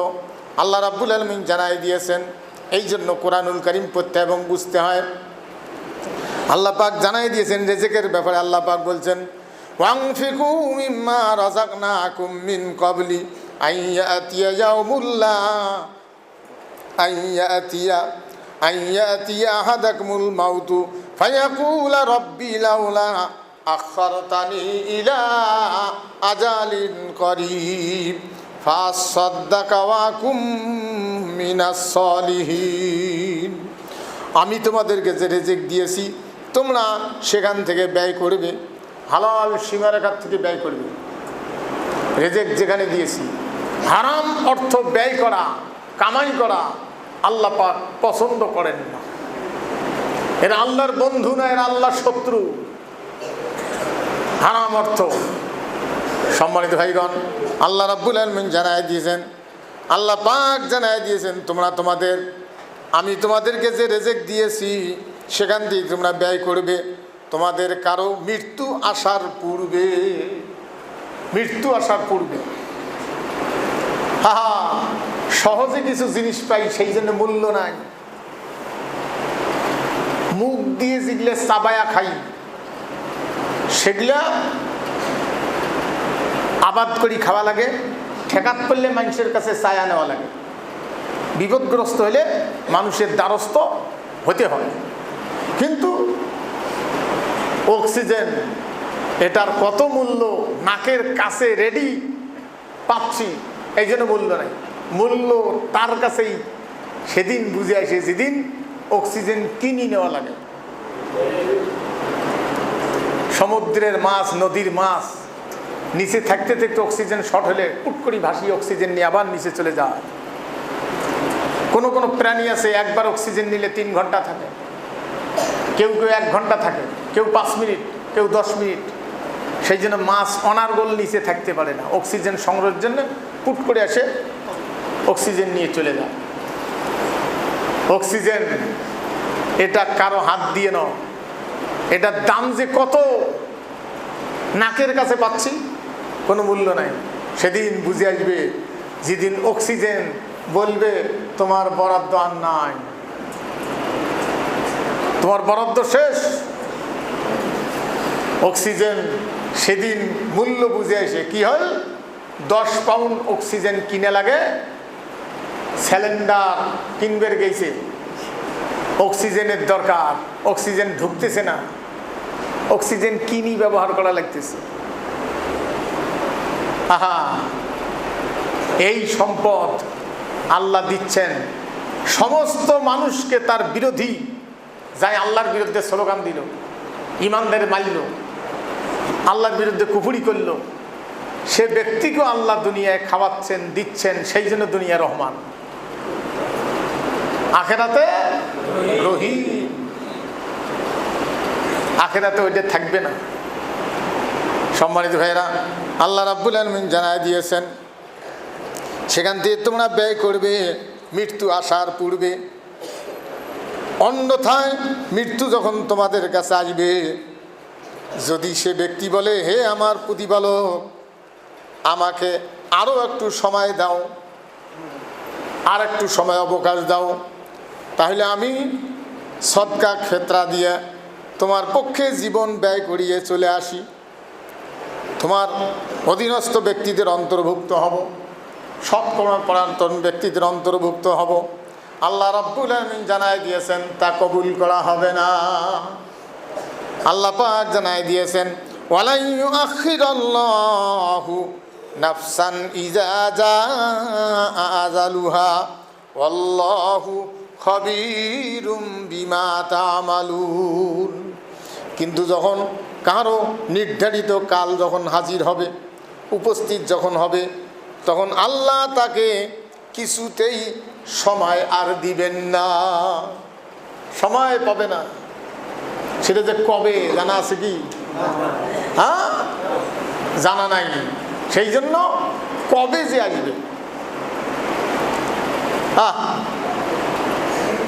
আল্লাহ রাব্বুল আলামিন জানাই দিয়েছেন। এই জন্য কোরআনুল কারীম পড়তে এবং বুঝতে হয়। আল্লাহ পাক জানাই দিয়েছেন রিজিকের ব্যাপারে। আল্লাহ পাক বলছেন, ওয়ানফিকু মিম্মা রাযাকনাকুম মিন ক্বাবলি আইয়াতিয়া ইয়াউমুল্লা আইয়াতিয়া আহাদাকুমুল মাউতু ফায়াকুলা রাব্বি লাউলা আখখারতানি ইলা আজালিন করিব ফাসাদদাকা ওয়া কুম মিনাস সালিহিন। আমি তোমাদেরকে যে রিজিক দিয়েছি তোমরা সেখান থেকে ব্যয় করবে, হালাল সীমারেখার থেকে ব্যয় করবে। রিজিক যেখানে দিয়েছি, হারাম অর্থ ব্যয় করা, কামাই করা আল্লাহ পাক পছন্দ করেন না। এরা আল্লাহর বন্ধু না, এরা আল্লাহর শত্রু। হারাম অর্থ, সম্মানিত ভাইগণ, আল্লাহ রাব্বুল আলামিন জানাই দিয়েছেন, আল্লাহ পাক জানাই দিয়েছেন, আমি তোমাদেরকে যে রিজিক দিয়েছি সেখান থেকে তোমরা ব্যয় করবে। তোমাদের কারো মৃত্যু আসার পূর্বে, মৃত্যু আসার পূর্বে। হা, সহজে কিছু জিনিস পাই সেই জন্য মূল্য নাই। মুখ দিয়ে যেগুলো চাবায়া খাই সেগুলা আবাদ করি খাওয়া লাগে, ঠেকাত করলে মানুষের কাছে চায়া নেওয়া লাগে, বিপদগ্রস্ত হলে মানুষের দ্বারস্থ হতে হয়। কিন্তু অক্সিজেন, এটার কত মূল্য, নাকের কাছে রেডি পাচ্ছি, এই জন্য মূল্য নাই। মূল্য তার কাছেই সেদিন বুঝে আসে যেদিন অক্সিজেন কিনে নেওয়া লাগে। সমুদ্রের মাছ, নদীর মাছ নিচে থাকতে থাকতে অক্সিজেন শর্ট হলে পুট করে ভাসিয়ে অক্সিজেন নিয়ে আবার নিচে চলে যায়। কোনো কোনো প্রাণী আছে একবার অক্সিজেন নিলে 3 ঘন্টা থাকে, কেউ কেউ 1 ঘন্টা থাকে, কেউ 5 মিনিট, কেউ 10 মিনিট। সেই জন্য মাছ অনার্গল নিচে থাকতে পারে না, অক্সিজেন সংগ্রহের জন্য পুট করে আসে, অক্সিজেন নিয়ে চলে যায়। অক্সিজেন এটা কারো হাত দিয়ে নাও, এটার দাম যে কত, নাকের কাছে পাচ্ছি, কোনো মূল্য নাই। সেদিন বুঝে আসবে যেদিন অক্সিজেন বলবে তোমার বরাদ্দ আর নাই, তোমার বরাদ্দ শেষ। অক্সিজেন সেদিন মূল্য বুঝে আসে। কি হয়, 10 পাউন্ড অক্সিজেন কিনে লাগে, সিলিন্ডার কিনবের গেছে, অক্সিজেনের দরকার, অক্সিজেন ঢুকতেছে না, অক্সিজেন কিনি ব্যবহার করা লাগতেছে। আহা, এই সম্পদ আল্লাহ দিচ্ছেন সমস্ত মানুষকে। তার বিরোধী যাই আল্লাহর বিরুদ্ধে স্লোগান দিল, ইমানদার মারল, আল্লাহর বিরুদ্ধে কুফরি করল, সে ব্যক্তিকেও আল্লাহ দুনিয়ায় খাওয়াচ্ছেন, দিচ্ছেন। সেই জন্য দুনিয়া রহমান, আখেরাতে রহিম। আখিরাতে ওইটা থাকবে না। সম্মানিত ভাইরা, আল্লাহ রাব্বুল আলামিন জানায় দিয়েছেন সেখান থেকে তোমরা ব্যয় করবে মৃত্যু আসার পূর্বে। অন্যথায় মৃত্যু যখন তোমাদের কাছে আসবে, যদি সে ব্যক্তি বলে, হে আমার প্রতিপালক, আমাকে আরও একটু সময় দাও, আর একটু সময় অবকাশ দাও, তাহলে আমি সদকা ক্ষেত্রা দিয়ে তোমার পক্ষে জীবন ব্যয় করিয়ে চলে আসি, তোমার অধীনস্থ ব্যক্তিদের অন্তর্ভুক্ত হব, সৎকর্মপরায়ণ ব্যক্তিদের অন্তর্ভুক্ত হব। আল্লাহ রাব্বুল আলামিন জানায় দিয়েছেন তা কবুল করা হবে না। আল্লাহ পাক জানায় দিয়েছেন ওয়ালা ইউআখিরাল্লাহু নাফসান ইযা জাআ আজালুহা ওয়াল্লাহু খাবীরুম বিমা তা'মালুন। কিন্তু যখন কারো নির্ধারিত কাল যখন হাজির হবে, উপস্থিত যখন হবে, তখন আল্লাহ তাকে কিছুতেই সময় আর দিবেন না, সময় পাবে না। সেটা যে কবে জানা আছে কি? হ্যাঁ, জানা নাই। সেই জন্য কবে যে আসবে,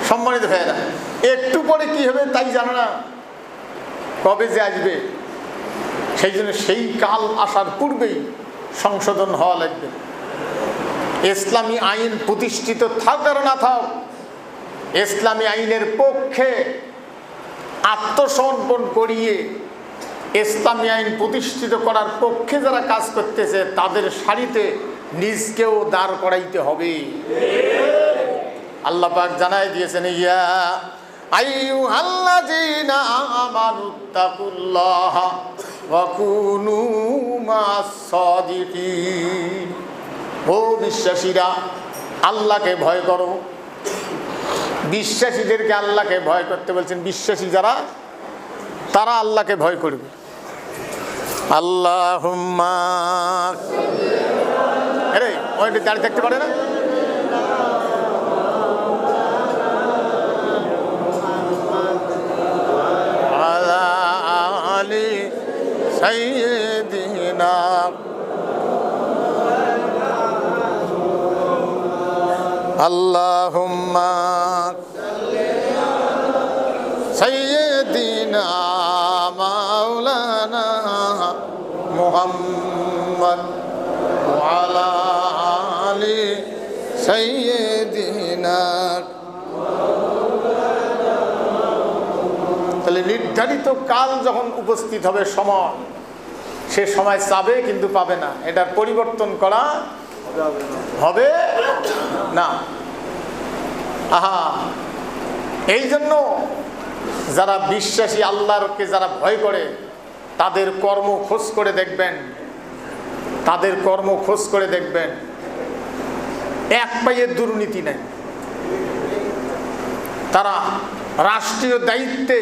সম্মানিত ভাইয়েরা, একটু পরে কি হবে তাই জানা না, কবে যে আসবে। সেই জন্য সেই কাল আসার পূর্বেই সংশোধন হওয়া লাগবে। ইসলামী আইন প্রতিষ্ঠিত থাক আর না থাক, ইসলামী আইনের পক্ষে আত্মসমর্পণ করিয়ে ইসলামী আইন প্রতিষ্ঠিত করার পক্ষে যারা কাজ করতেছে তাদের সারিতে নিজকেও দাঁড় করাইতে হবে। আল্লাহ পাক জানাই দিয়েছেন, ইয়া আইয়ুহাল্লাযীনা আমানুত্তাকুল্লাহা ওয়া কুনু মা'আস-সাদিকিন। ও বিশ্বাসীরা, আল্লাহকে ভয় করো। বিশ্বাসীদেরকে আল্লাহকে ভয় করতে বলছেন। বিশ্বাসী যারা, তারা আল্লাহকে ভয় করবে। আল্লাহুম্মা, আরে ওইটা দাঁড়িয়ে থাকতে পারে না? আলা আলি সাইয়্যিদিনা আল্লাহুম্মা সাইয়্যিদিনা মাওলানা মুহাম্মদ ওয়া আলা আলি সাইয়্যিদিনা। তাহলে নির্ধারিত কাল যখন উপস্থিত হবে, সময়, সে সময় চাবে কিন্তু পাবে না, এটার পরিবর্তন করা হবে না। আহা, এই জন্য যারা বিশ্বাসী, আল্লাহকে যারা ভয় করে, তাদের কর্ম খোঁজ করে দেখবেন, তাদের কর্ম খোঁজ করে দেখবেন, এক পাইয়ের দুর্নীতি নেই। তারা রাষ্ট্রীয় দায়িত্বে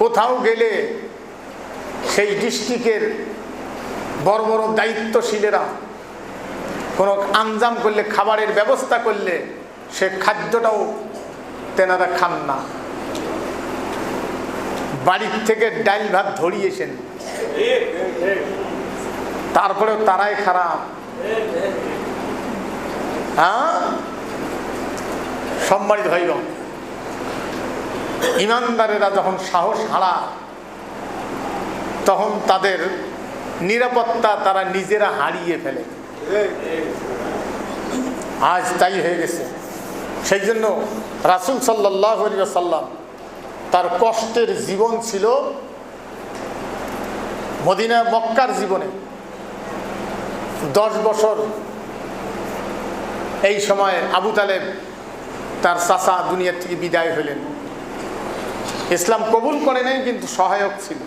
কোথাও গেলে সেই ডিস্ট্রিক্টের বড় বড় দায়িত্বশীলেরা কোনো আঞ্জাম করলে, খাবারের ব্যবস্থা করলে, সে খাদ্যটাও তেনারা খান না। বাড়ির থেকে ডাল ভাত ধরিয়েছেন, তারপরেও তারাই খারাপ। হ্যাঁ, সম্মানিত ভাইগণ, ইমানদারেরা যখন সাহস হারায় তখন তাদের নিরাপত্তা তারা নিজেরা হারিয়ে ফেলে। আজ তাই হয়ে গেছে। সেই জন্য রাসূল সাল্লাল্লাহু আলাইহি ওয়াসাল্লাম, তার কষ্টের জীবন ছিল মদিনা মক্কার জীবনে 10 বছর। এই সময় আবু তালেব, তার চাচা, দুনিয়া থেকে বিদায় হলেন। ইসলাম কবুল করে নাই, কিন্তু সহায়ক ছিল।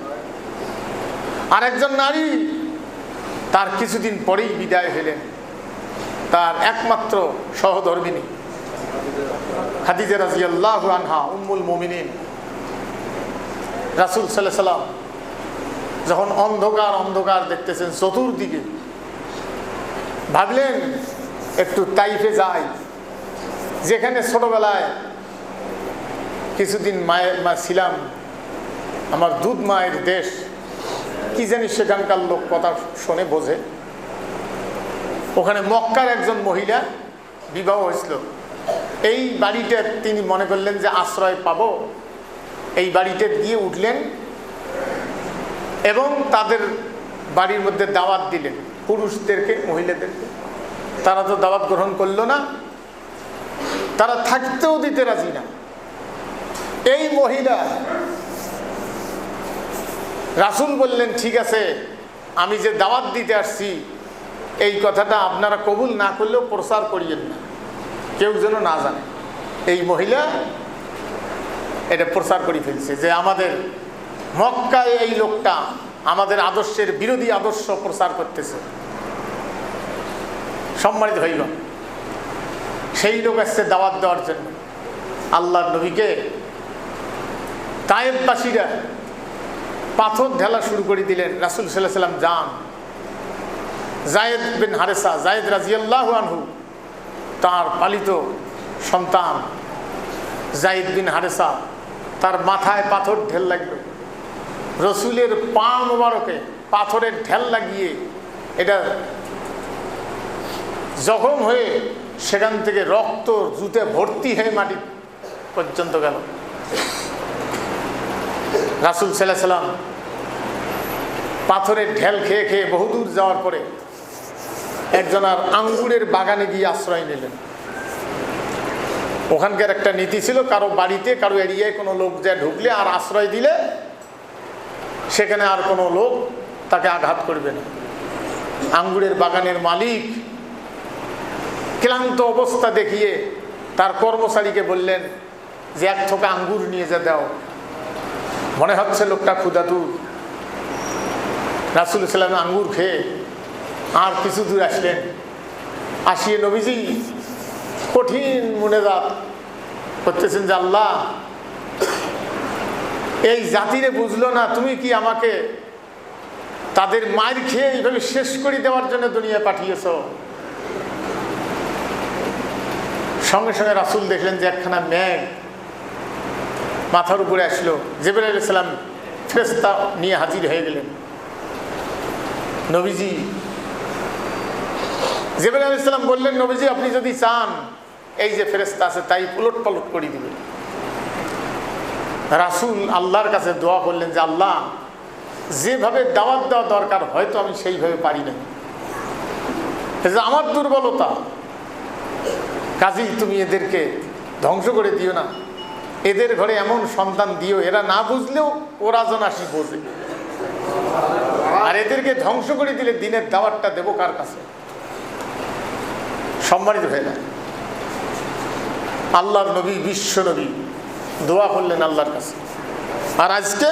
আরেকজন নারী, তার কিছুদিন পরেই বিদায় হলেন, তার একমাত্র সহধর্মিনী খাদিজা রাদিয়াল্লাহু আনহা, উম্মুল মুমিনিন। রাসূল সাল্লাল্লাহু আলাইহি ওয়াসাল্লাম যখন অন্ধকার অন্ধকার দেখতেছেন চতুর্দিকে, ভাবলেন একটু তাইফে যাই, যেখানে ছোটবেলায় কিছুদিন মায়ের ছিলাম, আমার দুধ মায়ের দেশ, কি জানি সেখানকার লোক কথা শোনে বোঝে। ওখানে মক্কার একজন মহিলা বিবাহ হয়েছিল। এই বাড়িতে তিনি মনে করলেন যে আশ্রয় পাবো, এই বাড়িতে গিয়ে উঠলেন এবং তাদের বাড়ির মধ্যে দাওয়াত দিলেন, পুরুষদেরকে মহিলাদেরকে। তারা তো দাওয়াত গ্রহণ করলো না, তারা থাকতেও দিতে রাজি না। এই মহিলা, রাসূল বললেন ঠিক আছে, আমি যে দাওয়াত দিতে আসছি এই কথাটা আপনারা কবুল না করলেও প্রচার করিয়েন না, কেউ যেন না জানে। এই মহিলা এটা প্রচার করে ফেলছে যে আমাদের মক্কায় এই লোকটা আমাদের আদর্শের বিরোধী আদর্শ প্রচার করতেছে। সম্মানিত হইল, সেই লোক আসছে দাওয়াত দেওয়ার জন্য আল্লাহর নবীকে। তায়েফবাসীরা পাথর ঢেলা শুরু করে দিলেন। রাসূল সাল্লাল্লাহু আলাইহি ওয়াসাল্লাম যান। যায়েদ বিন হারেসা, যায়েদ রাদিয়াল্লাহু আনহু, তার পালিত সন্তান যায়েদ বিন হারেসা, তার মাথায় পাথর ঢেল লাগলো। রসুলের পা মোবারকে পাথরের ঢেল লাগিয়ে এটা জখম হয়ে সেখান থেকে রক্ত জুতে ভর্তি হয়ে মাটি পর্যন্ত গেল। রাসূল সাল্লাল্লাহু আলাইহি ওয়াসাল্লাম পাথরের ঢেল খেয়ে খেয়ে বহুদূর যাওয়ার পরে একজনের আঙ্গুরের বাগানে গিয়ে আশ্রয় নিলেন। ওখানকার একটা নীতি ছিল, কারো বাড়িতে কারো এরিয়ায় কোনো লোক যা ঢুকলে আর আশ্রয় দিলে সেখানে আর কোনো লোক তাকে আঘাত করবে না। আঙ্গুরের বাগানের মালিক ক্লান্ত অবস্থা দেখিয়ে তার কর্মচারীকে বললেন যে এক থোকা আঙ্গুর নিয়ে যা দাও, মনে হচ্ছে লোকটা ক্ষুধাতুর। রাসূল সাল্লাল্লাহু আলাইহি ওয়াসাল্লাম আঙ্গুর খেয়ে আর কিছু দূর আসলেন। আসিয়ে নবীজি কঠিন মুনাজাত করতেছেন যে আল্লাহ, এই জাতিরে বুঝলো না, তুমি কি আমাকে তাদের মার খেয়ে এইভাবে শেষ করে দেওয়ার জন্য দুনিয়া পাঠিয়েছ। সঙ্গে সঙ্গে রাসূল দেখলেন যে একখানা মেঘ মাথার উপরে আসলো। জিবরাইল আলাইহিস সালাম ফেরেশতা নিয়ে হাজির হয়ে গেলেন। নবীজি, জিবরাইল আলাইহিস সালাম বললেন, নবীজি আপনি যদি চান এই যে ফেরেশতা আছে তাই উলট পালট করে দিবেন। রাসূল আল্লাহর কাছে দোয়া করলেন যে আল্লাহ, যেভাবে দাওয়াত দেওয়া দরকার হয়তো আমি সেইভাবে পারি না, আমার দুর্বলতা, কাজেই তুমি এদেরকে ধ্বংস করে দিও না। এদের ঘরে এমন সন্তান দিও এরা না বুঝলেও ওরা যেন আসি বোঝে। আর এদেরকে ধ্বংস করে দিলে দিনের দাওয়াতটা দেবো কার কাছে? সম্মানিত হয়ে যায়। আল্লাহর নবী, বিশ্ব নবী দোয়া করলেন আল্লাহর কাছে। আর আজকে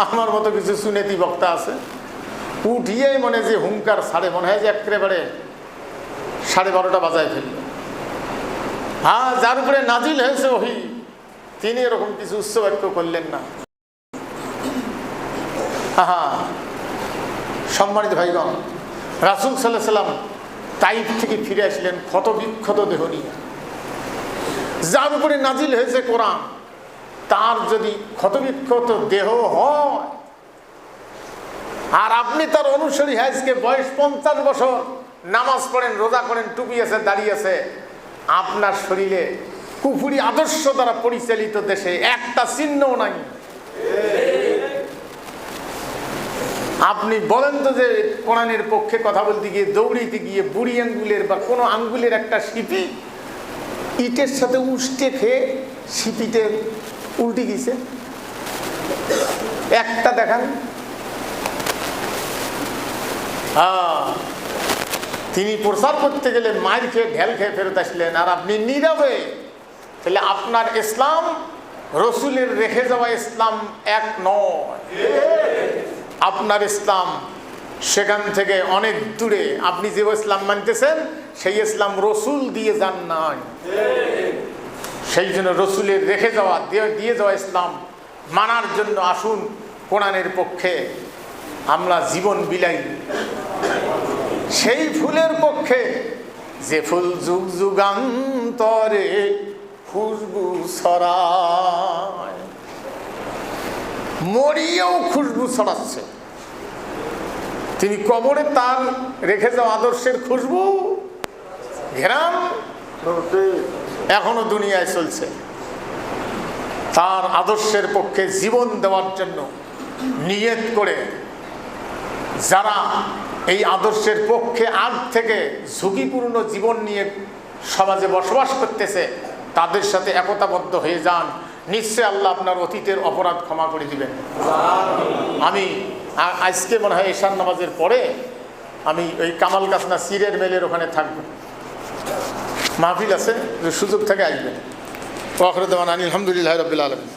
আমার মতো কিছু সুনেতি বক্তা আছে, উঠিয়েই মনে যে হুঙ্কার ছাড়ে, মনে হয় যে একেবারে 12:30 বাজায় ফেলল। হ্যাঁ, যার উপরে নাজিল হয়েছে ওহী, তিনি এরকম কিছু উচ্চ বাক্য করলেন না। হ্যাঁ, সম্মানিত ভাইগণ, রাসূল সাল্লাল্লাহু আলাইহি ওয়াসাল্লাম তাইফ থেকে ফিরে আসলেন ক্ষত বিক্ষত দেহ নিয়ে। যার উপরে নাজিল হয়েছে কোরআন, তার যদি ক্ষতবিক্ষত দেহ হয় আর আপনি তার অনুসারী, আজকে বয়স 50 বছর, নামাজ পড়েন, রোজা করেন, টুপি আছে, দাঁড়িয়ে আছে, আপনার শরীরে কুফরি আদর্শ দ্বারা পরিচালিত দেশে একটা চিহ্নও নাই। আপনি বলেন তো যে কোরআনের পক্ষে কথা বলতে গিয়ে দৌড়িতে গিয়ে বুড়ি আঙ্গুলের বা কোনো আঙ্গুলের একটা সিপি ইটের সাথে উষ্টে খেয়ে সিপিতে উল্টে গেছে, একটা দেখান। তিনি প্রচার করতে গেলে মার খেয়ে ঢেল খেয়ে ফেরত আসলেন, আর আপনি নীরবে। তাহলে আপনার ইসলাম রসুলের রেখে যাওয়া ইসলাম এক নয়। আপনার ইসলাম সেখান থেকে অনেক দূরে। আপনি যে ইসলাম মানতেছেন সেই ইসলাম রসুল দিয়ে যান নাই। সেই জন্য রসুলের রেখে যাওয়া, দিয়ে যাওয়া ইসলাম মানার জন্য আসুন কোরআনের পক্ষে আমরা জীবন বিলাই। সেই ফুলের পক্ষে যে ফুল যুগ যুগান্তরে খুশবু ছড়ায়। মরিয়েও খুশবু ছড়াচ্ছে। তিনি কবরে তার রেখে যাওয়া আদর্শের খুশবু ঘেরান এখনো দুনিয়ায় চলছে। তার আদর্শের পক্ষে জীবন দেওয়ার জন্য নিয়ত করে যারা এই আদর্শের পক্ষে আগ থেকে ঝুঁকিপূর্ণ জীবন নিয়ে সমাজে বসবাস করতেছে, তাদের সাথে একতাবদ্ধ হয়ে যান। নিশ্চয় আল্লাহ আপনার অতীতের অপরাধ ক্ষমা করে দিবেন। আমি আজকে মনে হয় এশার নামাজের পরে আমি ওই কামাল কাসনা সিরের মেলের ওখানে থাকবো, মাহফিল আছে, সুযোগ থেকে আসবেন। আলহামদুলিল্লাহ রাব্বিল আলামিন।